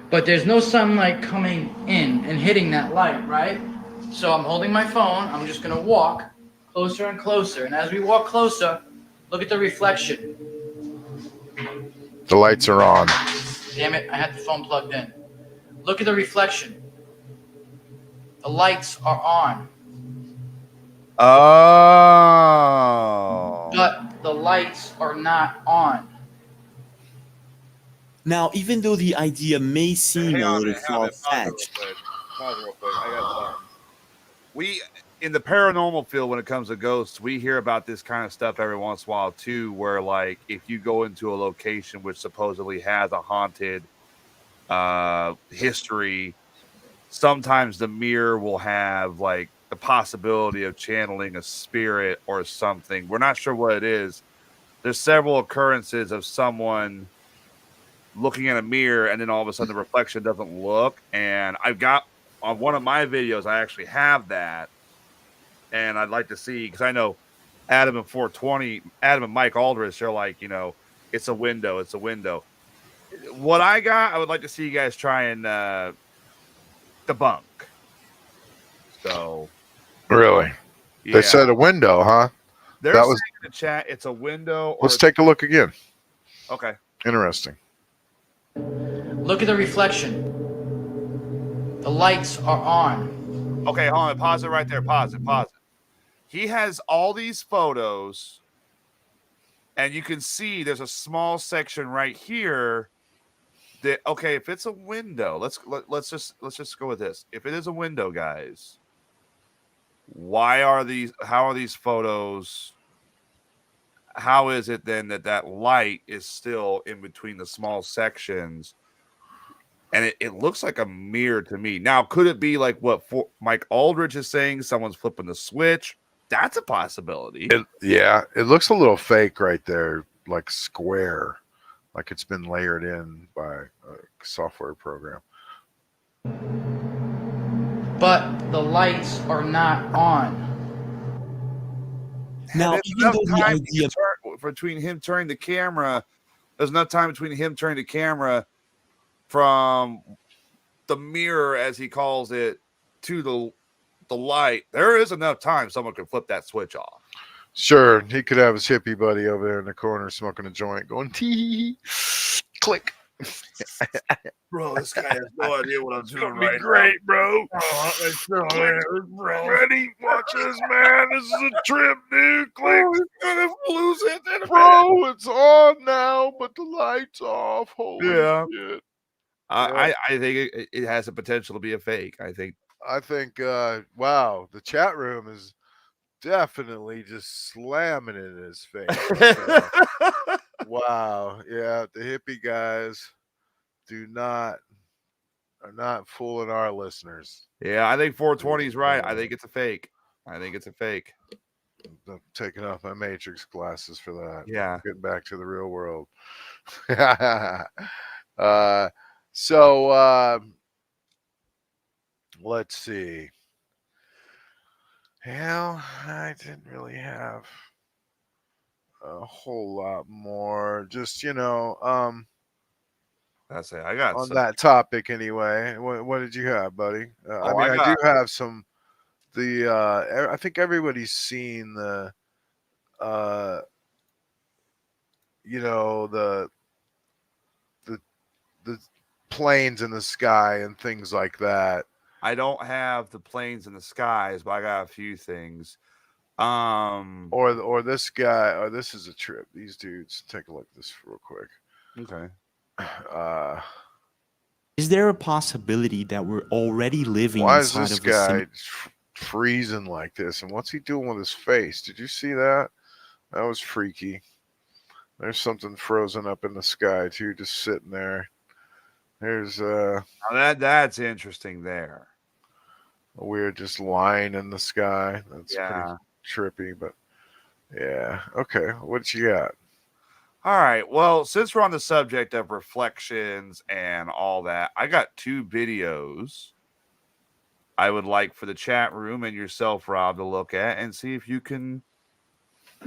But there's no sunlight coming in and hitting that light, right? So I'm holding my phone. I'm just going to walk closer and closer. And as we walk closer, look at the reflection. The lights are on. Damn it, I had the phone plugged in. Look at the reflection. The lights are on. Oh. But the lights are not on. Now, even though the idea may seem a little far-fetched, we in the paranormal field, when it comes to ghosts, we hear about this kind of stuff every once in a while too, where like if you go into a location which supposedly has a haunted history, sometimes the mirror will have like the possibility of channeling a spirit or something. We're not sure what it is. There's several occurrences of someone looking in a mirror and then all of a sudden the reflection doesn't look. And I've got on one of my videos, I actually have that. And I'd like to see, because I know Adam and 420, Adam and Mike Aldrich, they're like, you know, it's a window. It's a window. What I got, I would like to see you guys try and debunk. So. Really? Yeah. They said a window, huh? They're saying in the chat it's a window. Let's take a look again. Okay. Interesting. Look at the reflection. The lights are on. Okay, hold on. Pause it right there. Pause it. Pause it. He has all these photos, and you can see there's a small section right here that, okay, if it's a window, let's just go with this. If it is a window, guys, how are these photos? How is it then that light is still in between the small sections And it looks like a mirror to me. Now, could it be like what Mike Aldridge is saying? Someone's flipping the switch. That's a possibility. It looks a little fake right there, like square, like it's been layered in by a software program. But the lights are not on. Now, even though the idea between him turning the camera, there's enough time between him turning the camera from the mirror, as he calls it, to the light. There is enough time someone could flip that switch off. Sure, he could have his hippie buddy over there in the corner smoking a joint, going tee, click. Bro, this guy has no idea what I'm doing right great, now. Bro. Ready? Watch this, man. This is a trip, dude. Click. Lose it, bro. It's on now, but the light's off. Holy shit. I think it has the potential to be a fake. I think. Wow, the chat room is definitely just slamming it in his face. Wow, yeah, the hippie guys are not fooling our listeners. Yeah, I think 420 is right. I think it's a fake. I'm taking off my Matrix glasses for that. Yeah, getting back to the real world. So let's see. Hell, I didn't really have a whole lot more. Just that's it. I got on that topic anyway. What did you have, buddy? I do have some. I think everybody's seen the planes in the sky and things like that. I don't have the planes in the skies, but I got a few things. Or this guy, or this is a trip. These dudes, take a look at this real quick. Okay. Is there a possibility that we're already living Why is inside this of guy freezing like this? And what's he doing with his face? Did you see that? That was freaky. There's something frozen up in the sky too, just sitting there. There's that's interesting there. A weird just line in the sky. That's pretty trippy, but yeah. Okay, what you got? All right. Well, since we're on the subject of reflections and all that, I got 2 videos I would like for the chat room and yourself, Rob, to look at and see if you can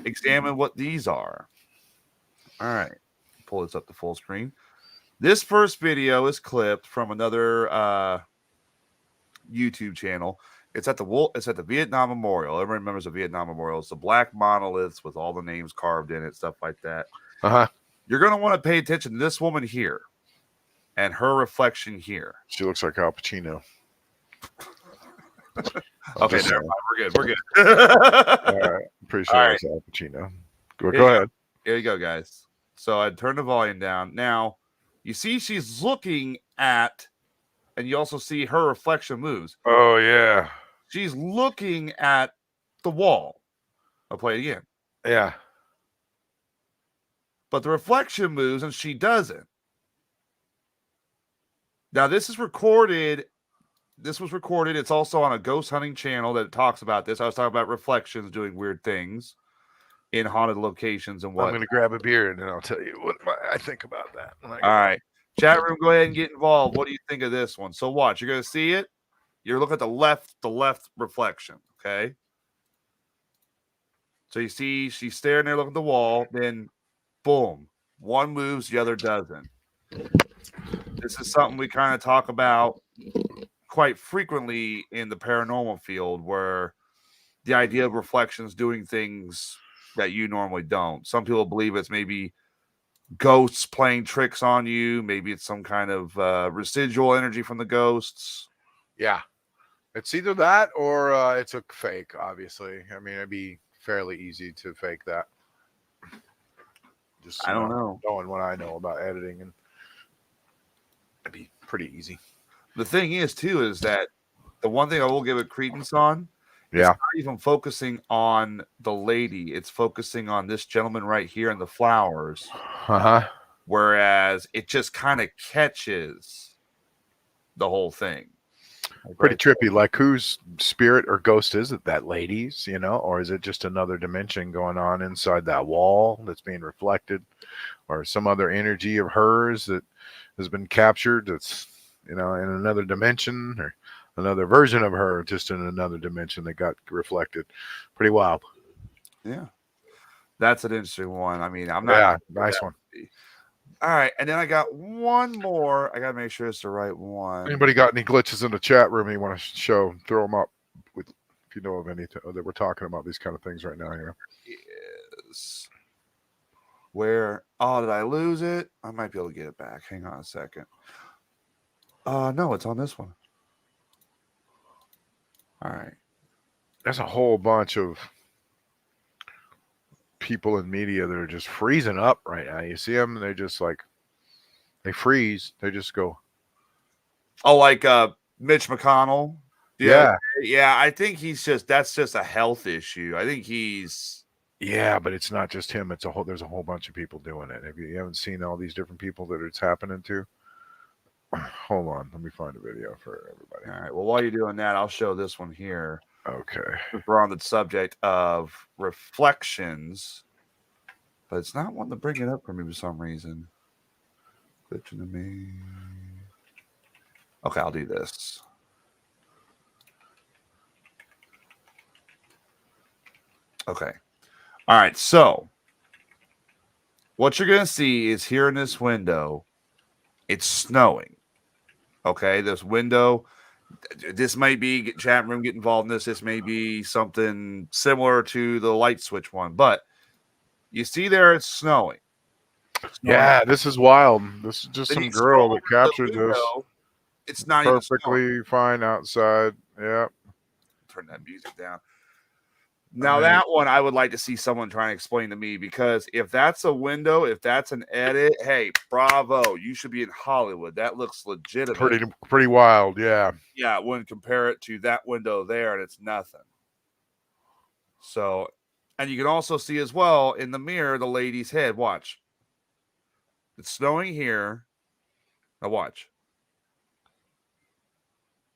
examine what these are. All right. Pull this up to full screen. This first video is clipped from another YouTube channel. It's at the Vietnam Memorial. Everyone remembers the Vietnam Memorial. It's the black monoliths with all the names carved in it, stuff like that. You're going to want to pay attention to this woman here and her reflection here. She looks like Al Pacino. Okay, never mind. We're good. All right. I'm pretty sure it's Al Pacino. Go ahead. Here you go, guys. So I turned the volume down. Now, you see she's looking at, and you also see her reflection moves. Oh, yeah. She's looking at the wall. I'll play it again. Yeah. But the reflection moves, and she doesn't. Now, this is recorded. This was recorded. It's also on a ghost hunting channel that talks about this. I was talking about reflections doing weird things in haunted locations and what. I'm going to grab a beer, and then I'll tell you what I think about that. All right. Chat room, go ahead and get involved. What do you think of this one? So watch. You're going to see it. You're looking at the left reflection, okay? So you see she's staring there looking at the wall. Then, boom. One moves, the other doesn't. This is something we kind of talk about quite frequently in the paranormal field, where the idea of reflections doing things that you normally don't. Some people believe it's maybe ghosts playing tricks on you. Maybe it's some kind of residual energy from the ghosts. Yeah. It's either that or it's a fake, obviously. I mean, it'd be fairly easy to fake that. Just I don't know. Knowing what I know about editing, and it'd be pretty easy. The thing is, too, is that the one thing I will give it credence on, it's not even focusing on the lady. It's focusing on this gentleman right here in the flowers. Whereas it just kind of catches the whole thing. Pretty trippy. Like, whose spirit or ghost is it? That lady's, or is it just another dimension going on inside that wall that's being reflected, or some other energy of hers that has been captured that's, in another dimension, or another version of her just in another dimension that got reflected. Pretty wild. Yeah. That's an interesting one. I mean, I'm not. Yeah, nice one. All right, and then I got one more. I got to make sure it's the right one. Anybody got any glitches in the chat room you want to show? Throw them up if you know of any that we're talking about these kind of things right now. Is where? Oh, did I lose it? I might be able to get it back. Hang on a second. No, it's on this one. All right. There's a whole bunch of people in media that are just freezing up right now. You see them, they're just like, they freeze. They just go. Oh, like Mitch McConnell. Yeah. Yeah. I think that's just a health issue. I think he's. Yeah, but it's not just him. There's a whole bunch of people doing it. You haven't seen all these different people that it's happening to? Hold on. Let me find a video for everybody. All right. Well, while you're doing that, I'll show this one here. Okay. We're on the subject of reflections, but it's not wanting to bring it up for me for some reason. Glitching to me. Okay, I'll do this. Okay. All right. So what you're going to see is here in this window, it's snowing. Okay. This window, this might be chat room, get involved in this. This may be something similar to the light switch one, but you see there it's snowing. Yeah, this is wild. This is just some girl that captured this. It's not perfectly fine outside. Yeah. Turn that music down. Now that one, I would like to see someone trying to explain to me, because if that's a window, if that's an edit, hey, bravo, you should be in Hollywood. That looks legitimate. Pretty wild, yeah. Yeah, when compare it to that window there, and it's nothing. So, and you can also see as well in the mirror the lady's head. Watch. It's snowing here. Now watch.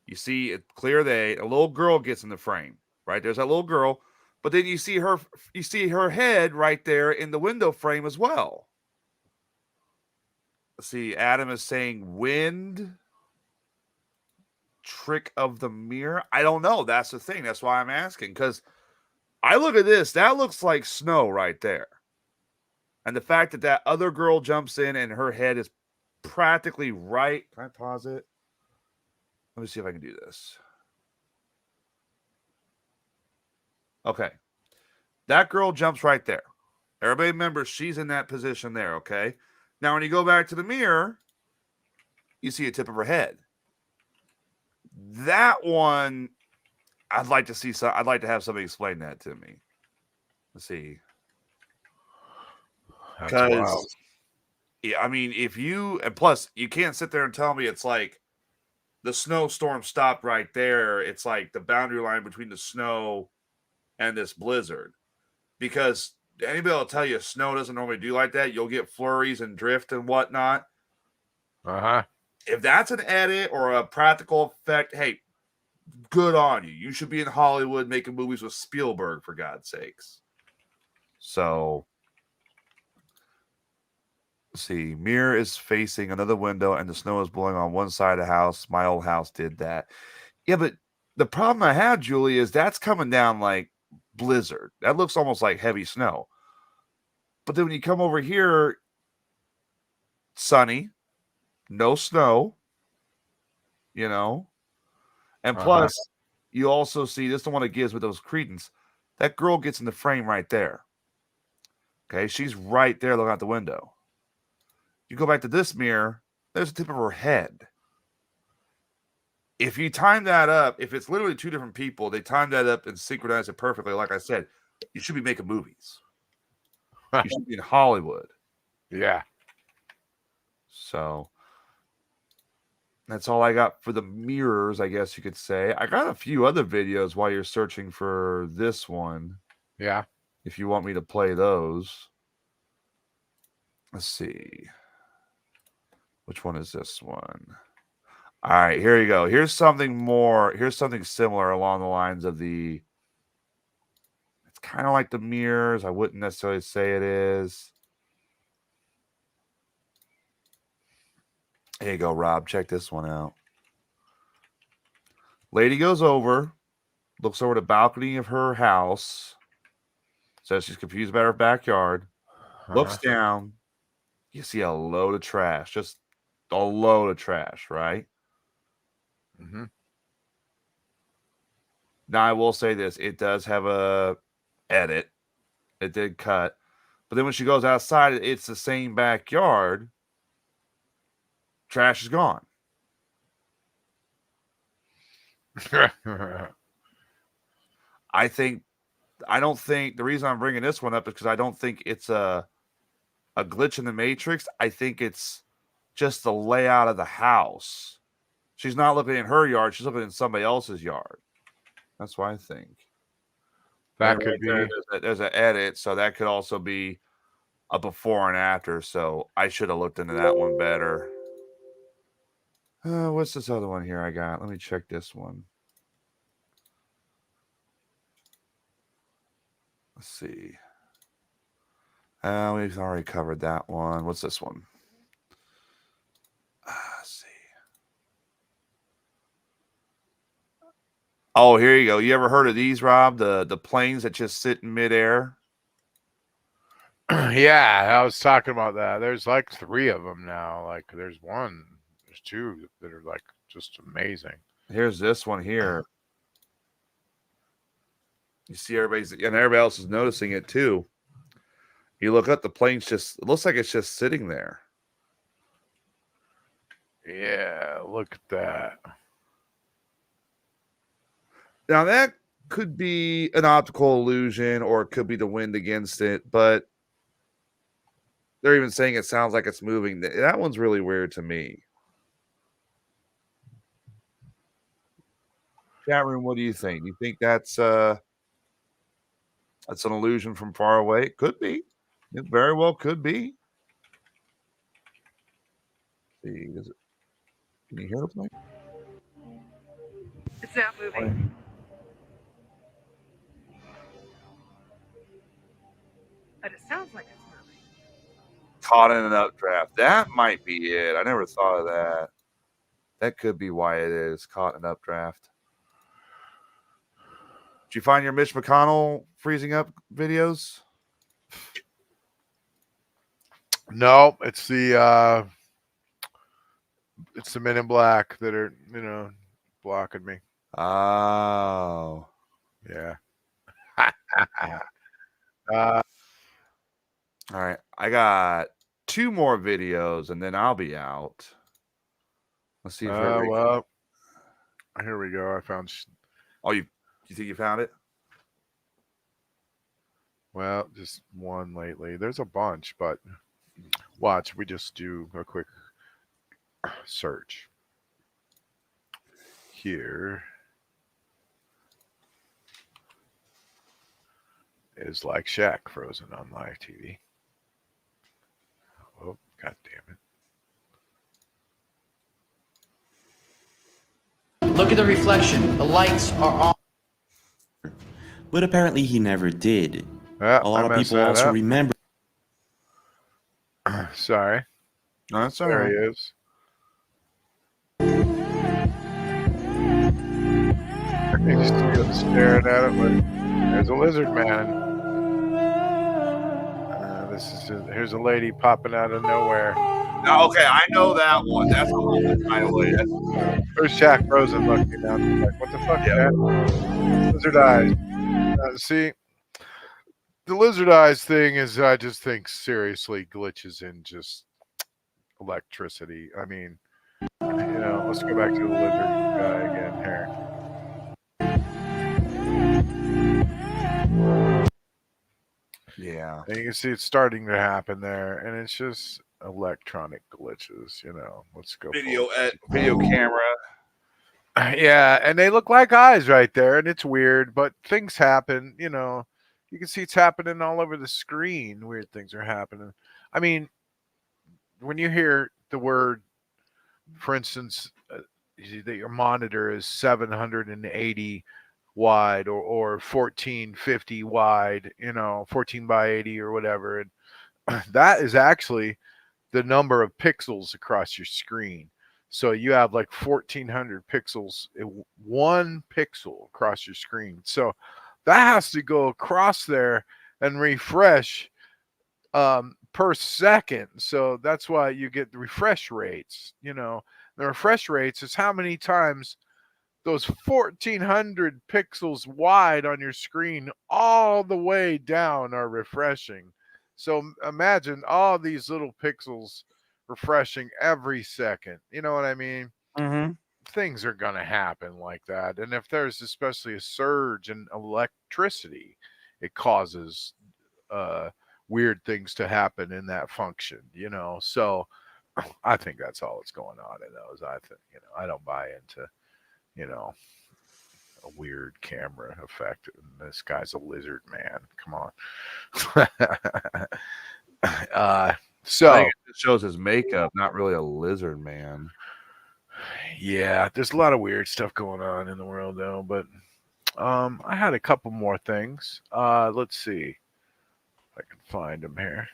You see it clear day. A little girl gets in the frame, right? There's that little girl. But then you see her head right there in the window frame as well. Let's see, Adam is saying wind trick of the mirror. I don't know. That's the thing. That's why I'm asking, because I look at this. That looks like snow right there. And the fact that that other girl jumps in and her head is practically right. Can I pause it? Let me see if I can do this. Okay. That girl jumps right there. Everybody remembers she's in that position there, okay? Now, when you go back to the mirror, you see a tip of her head. That one, I'd like to see. I'd like to have somebody explain that to me. Let's see. Because, yeah, I mean, and plus, you can't sit there and tell me it's like the snowstorm stopped right there. It's like the boundary line between the snow and this blizzard. Because anybody will tell you snow doesn't normally do like that. You'll get flurries and drift and whatnot. Uh-huh. If that's an edit or a practical effect, hey, good on you. You should be in Hollywood making movies with Spielberg, for God's sakes. So, let's see. Mirror is facing another window and the snow is blowing on one side of the house. My old house did that. Yeah, but the problem I have, Julie, is that's coming down like blizzard. That looks almost like heavy snow. But then when you come over here, sunny, no snow, and plus you also see this, the one that gives with those credence. That girl gets in the frame right there. Okay, she's right there looking out the window. You go back to this mirror, there's the tip of her head. If you time that up, if it's literally two different people, they time that up and synchronize it perfectly. Like I said, you should be making movies. You should be in Hollywood. Yeah. So that's all I got for the mirrors, I guess you could say. I got a few other videos while you're searching for this one. Yeah. If you want me to play those. Let's see. Which one is this one? All right, here you go. Here's something more. Here's something similar along the lines of the. It's kind of like the mirrors. I wouldn't necessarily say it is. Here you go, Rob. Check this one out. Lady goes over, looks over the balcony of her house, says she's confused about her backyard, looks down. You see a load of trash, just a load of trash, right? Mm-hmm. Now, I will say this. It does have a edit. It did cut. But then when she goes outside, it's the same backyard. Trash is gone. I don't think the reason I'm bringing this one up is because I don't think it's a glitch in the Matrix. I think it's just the layout of the house. She's not looking in her yard. She's looking in somebody else's yard. That's what I think. That could be. There's an edit, so that could also be a before and after. So I should have looked into that one better. What's this other one here I got? Let me check this one. Let's see. We've already covered that one. What's this one? Let's see. Oh, here you go. You ever heard of these, Rob? The planes that just sit in midair? Yeah, I was talking about that. There's like 3 of them now. Like there's 2 that are like just amazing. Here's this one here. You see everybody else is noticing it too. You look up, the plane's it looks like it's just sitting there. Yeah, look at that. Now that could be an optical illusion or it could be the wind against it, but they're even saying it sounds like it's moving. That one's really weird to me. Chat room, what do you think? Do you think that's an illusion from far away? It could be. It very well could be. Let's see, can you hear the plane? It's not moving. But it sounds like it's moving. Caught in an updraft. That might be it. I never thought of that. That could be why it is caught in an updraft. Did you find your Mitch McConnell freezing up videos? No, it's the Men in Black that are, blocking me. Oh. Yeah. All right. I got 2 more videos and then I'll be out. Let's see if well, here we go. I found. Oh, you think you found it? Well, just one lately. There's a bunch, but watch. We just do a quick search here. Is like Shaq frozen on live TV. Oh, God damn it. Look at the reflection. The lights are on. But apparently he never did. Yeah, a lot of people also remember. Sorry. No, that's all there right. He is. He's still staring at it. There's a lizard man. Here's a lady popping out of nowhere. Okay, I know that one. That's the one that's kind of late. There's Shaq Frozen looking down. Like, what the fuck, man? Lizard eyes. See, the lizard eyes thing is, I just think, seriously glitches in just electricity. I mean, let's go back to the lizard guy again here. Yeah. And you can see it's starting to happen there, and it's just electronic glitches, Let's go. Video camera. Yeah, and they look like eyes right there, and it's weird, but things happen, You can see it's happening all over the screen. Weird things are happening. I mean, when you hear the word, for instance, that your monitor is 780 wide or 1450 wide, 14 by 80 or whatever. And that is actually the number of pixels across your screen. So you have like 1400 pixels, one pixel across your screen. So that has to go across there and refresh per second. So that's why you get the refresh rates. The refresh rates is how many times those 1400 pixels wide on your screen all the way down are refreshing. So imagine all these little pixels refreshing every second. You know what I mean? Mm-hmm. Things are going to happen like that. And if there's especially a surge in electricity, it causes weird things to happen in that function, So I think that's all that's going on in those. I think, I don't buy into, a weird camera effect. And this guy's a lizard man. Come on. So I think it just shows his makeup, not really a lizard man. Yeah, there's a lot of weird stuff going on in the world though, but I had a couple more things. Let's see if I can find them here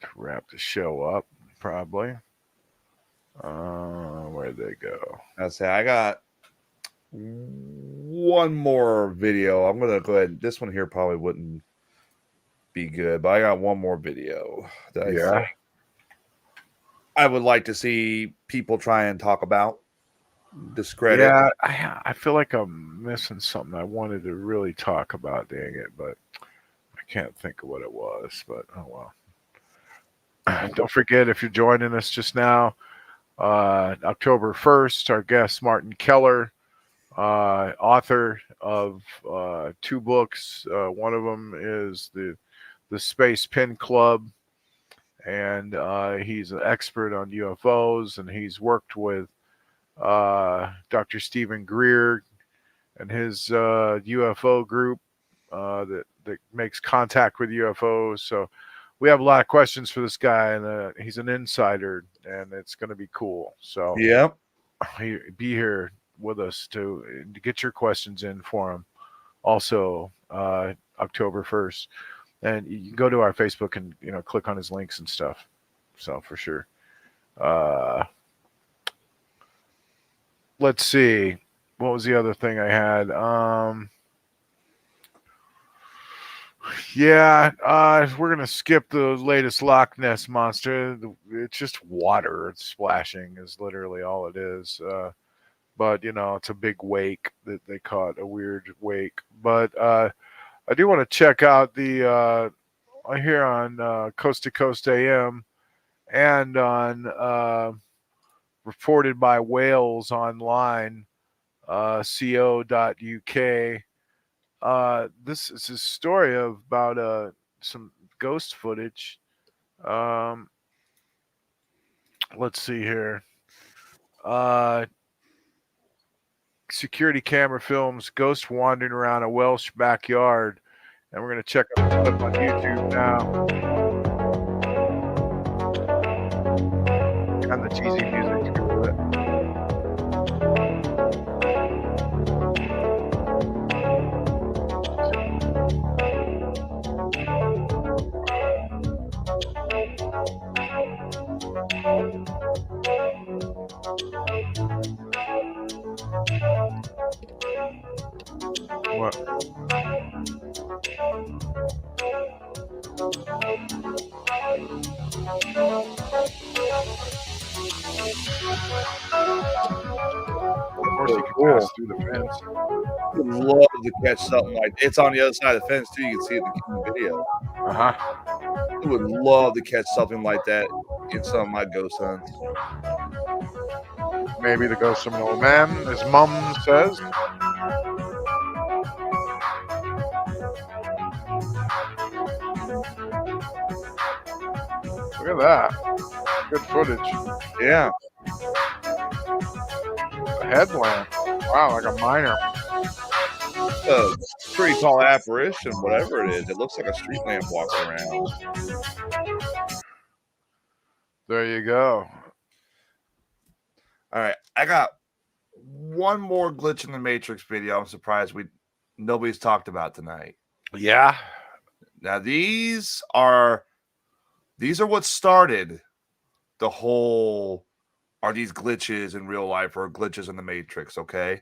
to wrap the show up. Probably. Where'd they go? I got one more video. I'm gonna go ahead. This one here probably wouldn't be good, but I got one more video that I think I would like to see people try and talk about. Discredit. Yeah, I feel like I'm missing something I wanted to really talk about, dang it, but I can't think of what it was, but oh well. Don't forget, if you're joining us just now, October 1st, our guest Martin Keller, author of 2 books. One of them is the Space Pen Club, and he's an expert on UFOs, and he's worked with Dr. Stephen Greer and his UFO group that makes contact with UFOs. So we have a lot of questions for this guy, and he's an insider, and it's going to be cool. So yep, be here with us to get your questions in for him. Also, October 1st, and you can go to our Facebook and click on his links and stuff. So for sure. Let's see. What was the other thing I had? We're going to skip the latest Loch Ness monster. It's just water. It's splashing is literally all it is. But, it's a big wake that they caught, a weird wake. But I do want to check out the here on Coast to Coast AM and on Reported by Whales online, co.uk. This is a story about some ghost footage. Let's see here. Security camera films ghost wandering around a Welsh backyard. And we're going to check out the clip on YouTube now. And the cheesy music to go with it. What? Of course, you can pass through the fence. I would love to catch something like it's on the other side of the fence too. You can see it in the video. I would love to catch something like that in some of my ghost hunts. Maybe the ghost of an old man, as Mum says. Look at that. Good footage. Yeah. A headlamp. Wow, like a miner. A pretty tall apparition, whatever it is. It looks like a street lamp walking around. There you go. All right, I got one more glitch in the Matrix video. I'm surprised nobody's talked about tonight. Yeah. Now these are what started the whole. Are these glitches in real life or glitches in the Matrix? Okay.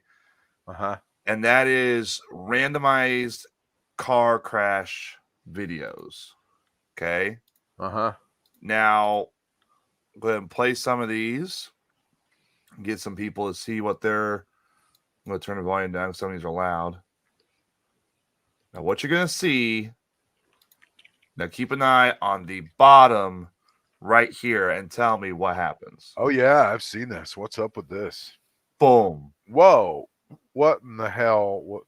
And that is randomized car crash videos. Okay. Now, go ahead and play some of these. Get some people to see what they're. I'm going to turn the volume down. Some of these are loud. Now, what you're going to see. Now, keep an eye on the bottom right here and tell me what happens. Oh, yeah. I've seen this. What's up with this? Boom. Whoa. What in the hell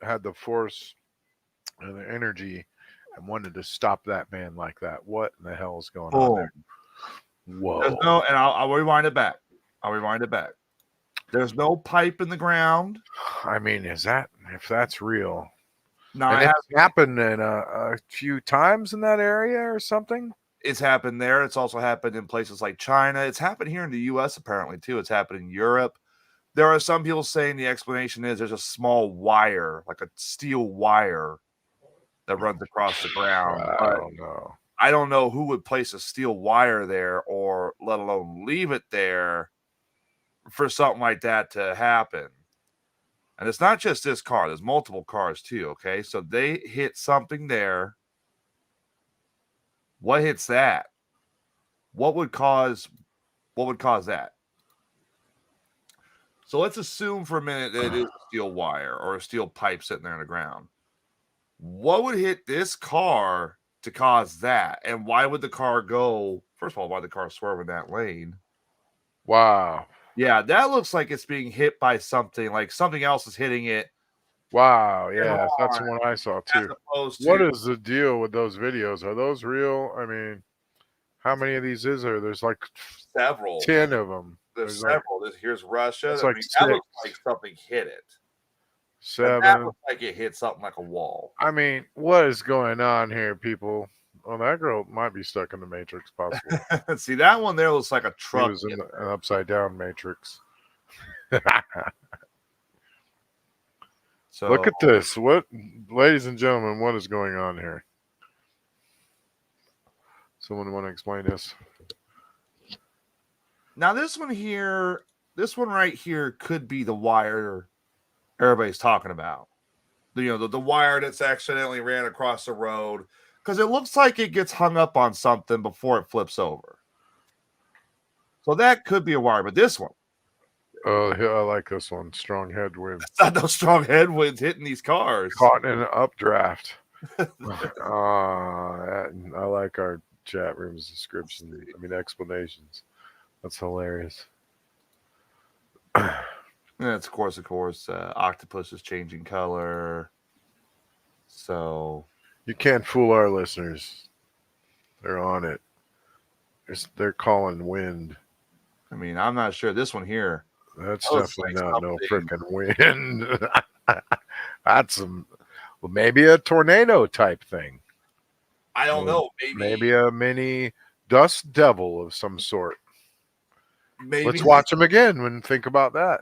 had the force and the energy and wanted to stop that man like that? What in the hell is going on there? Whoa. There's no, and I'll rewind it back. There's no pipe in the ground. I mean, if that's real? No, and it's happened in a few times in that area or something. It's happened there. It's also happened in places like China. It's happened here in the U.S. apparently too. It's happened in Europe. There are some people saying the explanation is there's a small wire, like a steel wire, that runs across the ground. I don't know. I don't know who would place a steel wire there, or let alone leave it there for something like that to happen. And it's not just this car. There's multiple cars too, okay? So they hit something there. What hits that? What would cause that? So let's assume for a minute that it is a steel wire or a steel pipe sitting there in the ground. What would hit this car to cause that? And why would the car go? First of all, why the car swerve in that lane? Wow. Yeah, that looks like it's being hit by something, like something else is hitting it. Wow, yeah, that's the one I saw too. What is the deal with those videos? Are those real? I mean, how many of these is there? There's like several. 10 of them. There's several. Here's Russia. It's I like mean, that looks like something hit it. That looks like it hit something like a wall. I mean, what is going on here, people? Well, that girl might be stuck in the Matrix, possibly. See, that one there looks like a truck. She was in an upside-down Matrix. So look at this. What, ladies and gentlemen, what is going on here? Someone want to explain this? Now, this one right here could be the wire everybody's talking about. The wire that's accidentally ran across the road, because it looks like it gets hung up on something before it flips over. So that could be a wire, but this one. Oh, yeah, I like this one. Strong headwind. It's not no strong headwinds hitting these cars. Caught in an updraft. I like our chat room's explanations. That's hilarious. That's of course, octopus is changing color. So you can't fool our listeners. They're on it. They're calling wind. I mean, I'm not sure. This one here. That's definitely not no freaking wind. That's maybe a tornado type thing. I don't know. Maybe a mini dust devil of some sort. Maybe. Let's watch them again and think about that.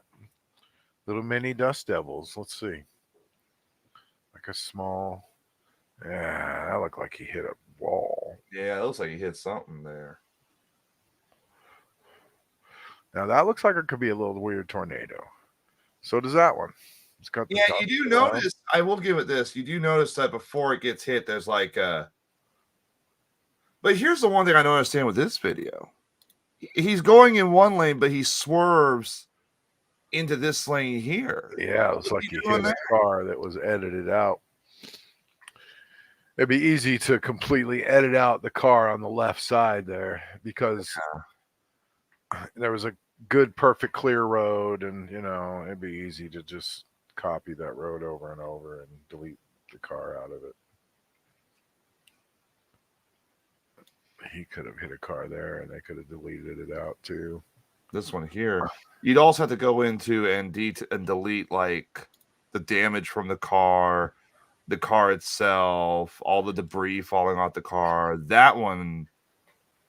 Little mini dust devils. Let's see. Like a small. Yeah, that looked like he hit a wall. Yeah, it looks like he hit something there. Now that looks like it could be a little weird tornado. So does that one. It's got the you do notice. I will give it this. You do notice that before it gets hit, there's like a. But here's the one thing I don't understand with this video. He's going in one lane, but he swerves into this lane here. Yeah, it looks like he hit a car that was edited out. It'd be easy to completely edit out the car on the left side there because there was a good, perfect, clear road, and it'd be easy to just copy that road over and over and delete the car out of it. He could have hit a car there, and they could have deleted it out too. This one here, you'd also have to go into and delete like the damage from the car itself, all the debris falling off the car. That one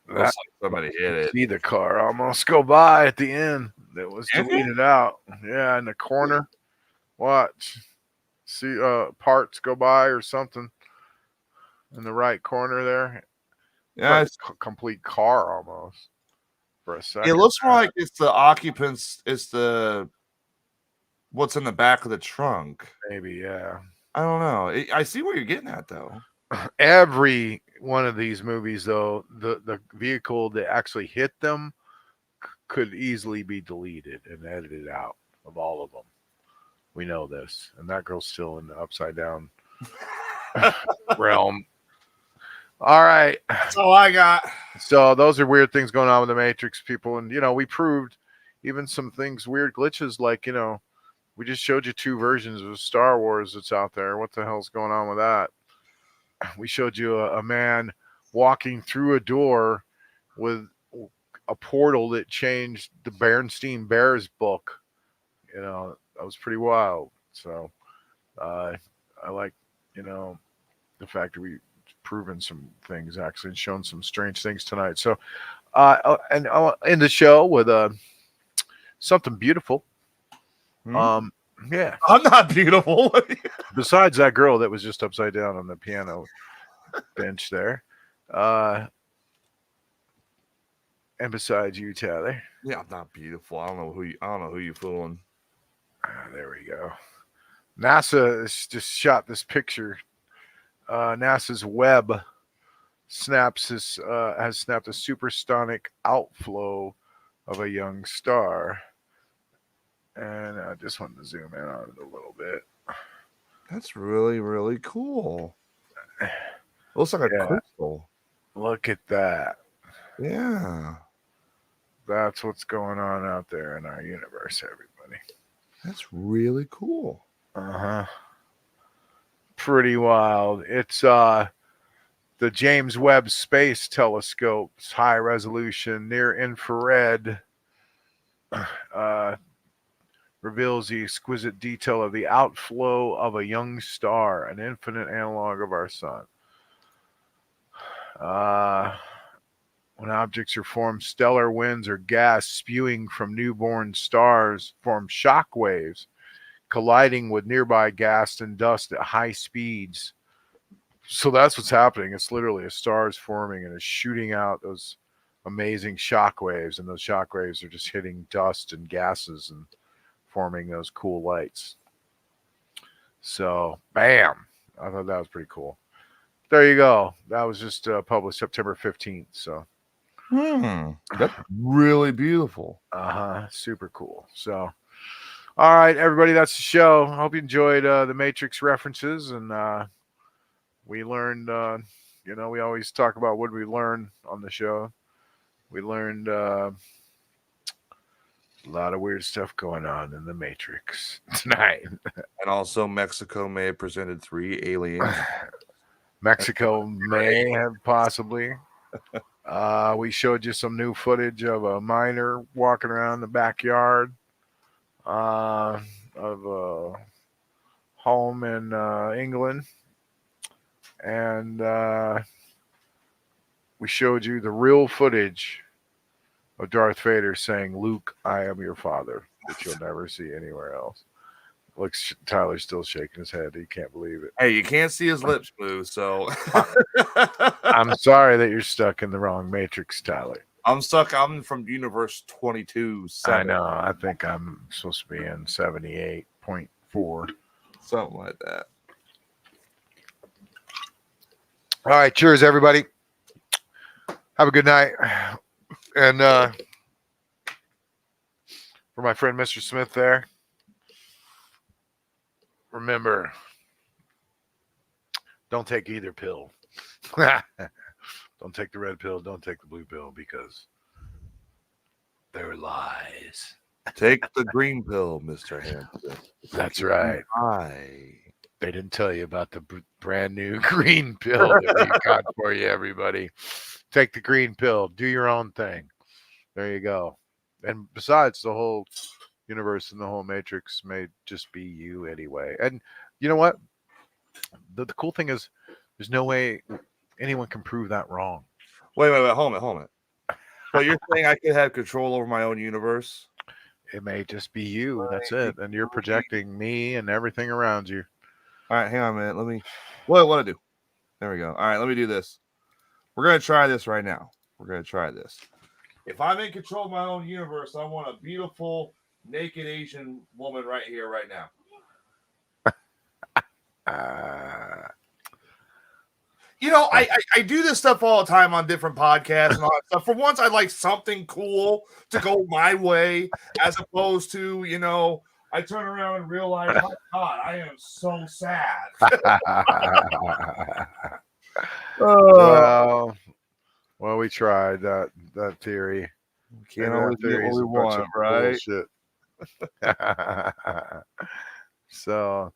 looks like somebody hit it. See the car almost go by at the end. that was deleted out. Yeah, in the corner. Watch. See parts go by or something in the right corner there. Yeah, Like a complete car almost for a second. it looks more like it's the occupants. It's the what's in the back of the trunk. Maybe, yeah. I don't know. I see what you're getting at, though. Every one of these movies, though, the vehicle that actually hit them could easily be deleted and edited out of all of them. We know this, and that girl's still in the upside down realm. All right, that's all I got. So those are weird things going on with the Matrix, people, and we proved even some things, weird glitches, like we just showed you 2 versions of Star Wars that's out there. What the hell's going on with that? We showed you a man walking through a door with a portal that changed the Bernstein Bears book. That was pretty wild. So I like, the fact that we've proven some things actually and shown some strange things tonight. So and I'll end the show with something beautiful. Yeah. I'm not beautiful. Besides that girl that was just upside down on the piano bench there. And besides you, Tyler. Yeah, I'm not beautiful. I don't know who you're fooling. There we go. NASA has just shot this picture. NASA's Webb has snapped a supersonic outflow of a young star. And I just wanted to zoom in on it a little bit. That's really, really cool. It looks like a crystal. Look at that. Yeah. That's what's going on out there in our universe, everybody. That's really cool. Uh-huh. Pretty wild. It's the James Webb Space Telescope's high resolution near infrared reveals the exquisite detail of the outflow of a young star, an infinite analog of our sun. When objects are formed, stellar winds or gas spewing from newborn stars form shock waves, colliding with nearby gas and dust at high speeds. So that's what's happening. It's literally a star is forming and is shooting out those amazing shock waves, and those shock waves are just hitting dust and gases and forming those cool lights. So, bam! I thought that was pretty cool. There you go. That was just published September 15th. So, that's really beautiful. Super cool. So, all right, everybody, that's the show. I hope you enjoyed the Matrix references, and we learned. We always talk about what we learned on the show. We learned a lot of weird stuff going on in the Matrix tonight. And also, Mexico may have presented 3 aliens. Mexico may have possibly. We showed you some new footage of a miner walking around the backyard of a home in England. And we showed you the real footage of Darth Vader saying, "Luke, I am your father," that you'll never see anywhere else. Looks, Tyler's still shaking his head. He can't believe it. Hey, you can't see his lips move, so I'm sorry that you're stuck in the wrong Matrix, Tyler. I'm stuck. I'm from Universe 22. I know. I think I'm supposed to be in 78.4. Something like that. All right. Cheers, everybody. Have a good night. And for my friend Mr. Smith there, remember, don't take either pill. Don't take the red pill. Don't take the blue pill, because they're lies. Take the green pill, Mr. Hampton. That's right. They didn't tell you about the brand new green pill that we got for you, everybody. Take the green pill. Do your own thing. There you go. And besides, the whole universe and the whole Matrix may just be you anyway. And you know what? The cool thing is, there's no way anyone can prove that wrong. Wait. Hold on. So you're saying I could have control over my own universe? It may just be you. That's it. And you're projecting me and everything around you. All right, hang on a minute. Let me. What do I do? There we go. All right, let me do this. We're gonna try this right now. We're gonna try this. If I'm in control of my own universe, I want a beautiful naked Asian woman right here, right now. You know, I do this stuff all the time on different podcasts and all that stuff. For once, I'd like something cool to go my way, as opposed to, you know, I turn around and realize, my God, I am so sad. Well, we tried that theory. Can't always get what we want, right? Bullshit. So,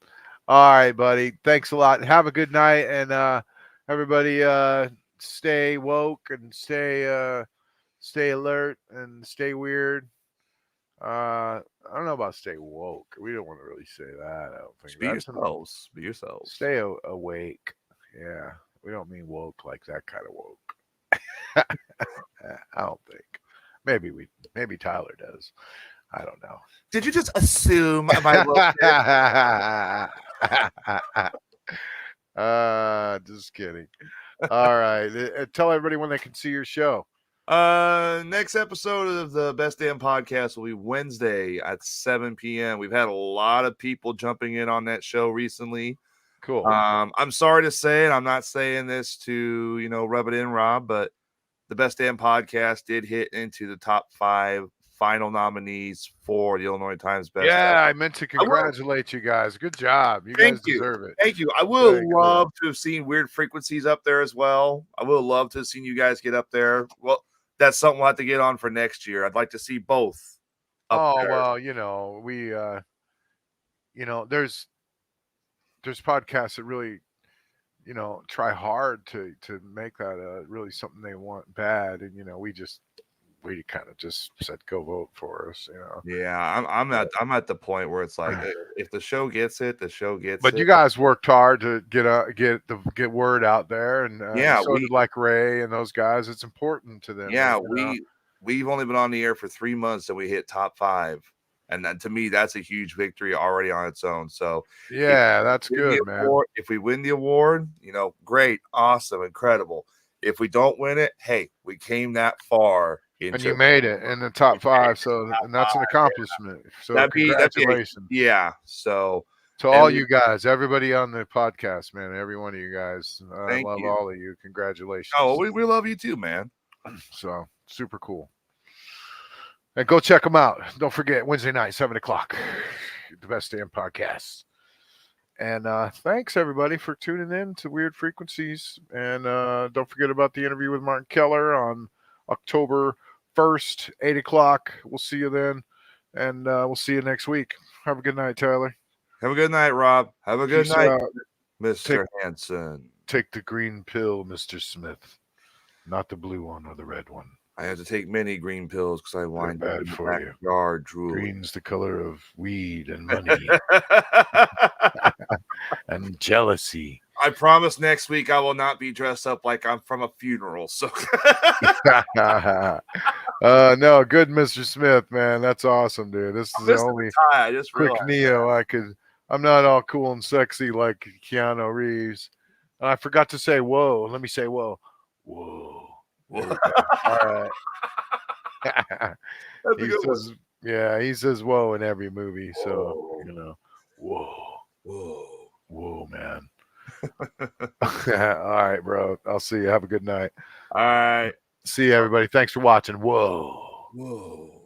all right, buddy. Thanks a lot. Have a good night, and everybody, stay woke and stay alert and stay weird. I don't know about stay woke. We don't want to really say that. I don't think. Be yourselves. Be yourselves. Stay awake. Yeah, we don't mean woke like that kind of woke. I don't think. Maybe Tyler does. I don't know. Did you just assume my just kidding. All right. Tell everybody when they can see your show. Next episode of the Best Damn Podcast will be Wednesday at 7 p.m. We've had a lot of people jumping in on that show recently. Cool. I'm sorry to say it. I'm not saying this to, you know, rub it in, Rob, but the Best Damn Podcast did hit into the top 5 final nominees for the Illinois Times Best. Yeah, I meant to congratulate you guys. Good job. You guys deserve it. Thank you. I would love to have seen Weird Frequencies up there as well. I would love to have seen you guys get up there. Well, that's something we'll have to get on for next year. I'd like to see both. There. Well, you know, we you know, there's podcasts that really, you know, try hard to make that really something they want bad, and you know, we kind of just said go vote for us, you know. Yeah, I'm at the point where it's like if the show gets it, the show gets it. But you guys worked hard to get word out there, and so did like Ray and those guys. It's important to them. Yeah, know? we've only been on the air for 3 months and we hit top 5. And then, to me, that's a huge victory already on its own. So yeah, that's good, man. If we win the award, you know, great, awesome, incredible. If we don't win it, hey, we came that far. And you made it in the top 5, and that's an accomplishment. So congratulations. Yeah. So to all you guys, everybody on the podcast, man, every one of you guys, I love all of you. Congratulations. Oh, we love you too, man. So super cool. And go check them out. Don't forget, Wednesday night, 7 o'clock, the Best Damn Podcast. And thanks, everybody, for tuning in to Weird Frequencies. And don't forget about the interview with Martin Keller on October 1st, 8 o'clock. We'll see you then. And we'll see you next week. Have a good night, Tyler. Have a good night, Rob. Have a good night, Mr. Hanson. Take the green pill, Mr. Smith. Not the blue one or the red one. I have to take many green pills because I wind up in the for you. backyard drooling. Green's the color of weed and money and jealousy. I promise next week I will not be dressed up like I'm from a funeral. So no, good, Mr. Smith, man. That's awesome, dude. This is the only I just quick Neo I could. I'm not all cool and sexy like Keanu Reeves. And I forgot to say whoa. Let me say whoa. Whoa. All right. He says whoa in every movie. So, you know, whoa, man. All right, bro. I'll see you. Have a good night. All right. See you, everybody. Thanks for watching. Whoa.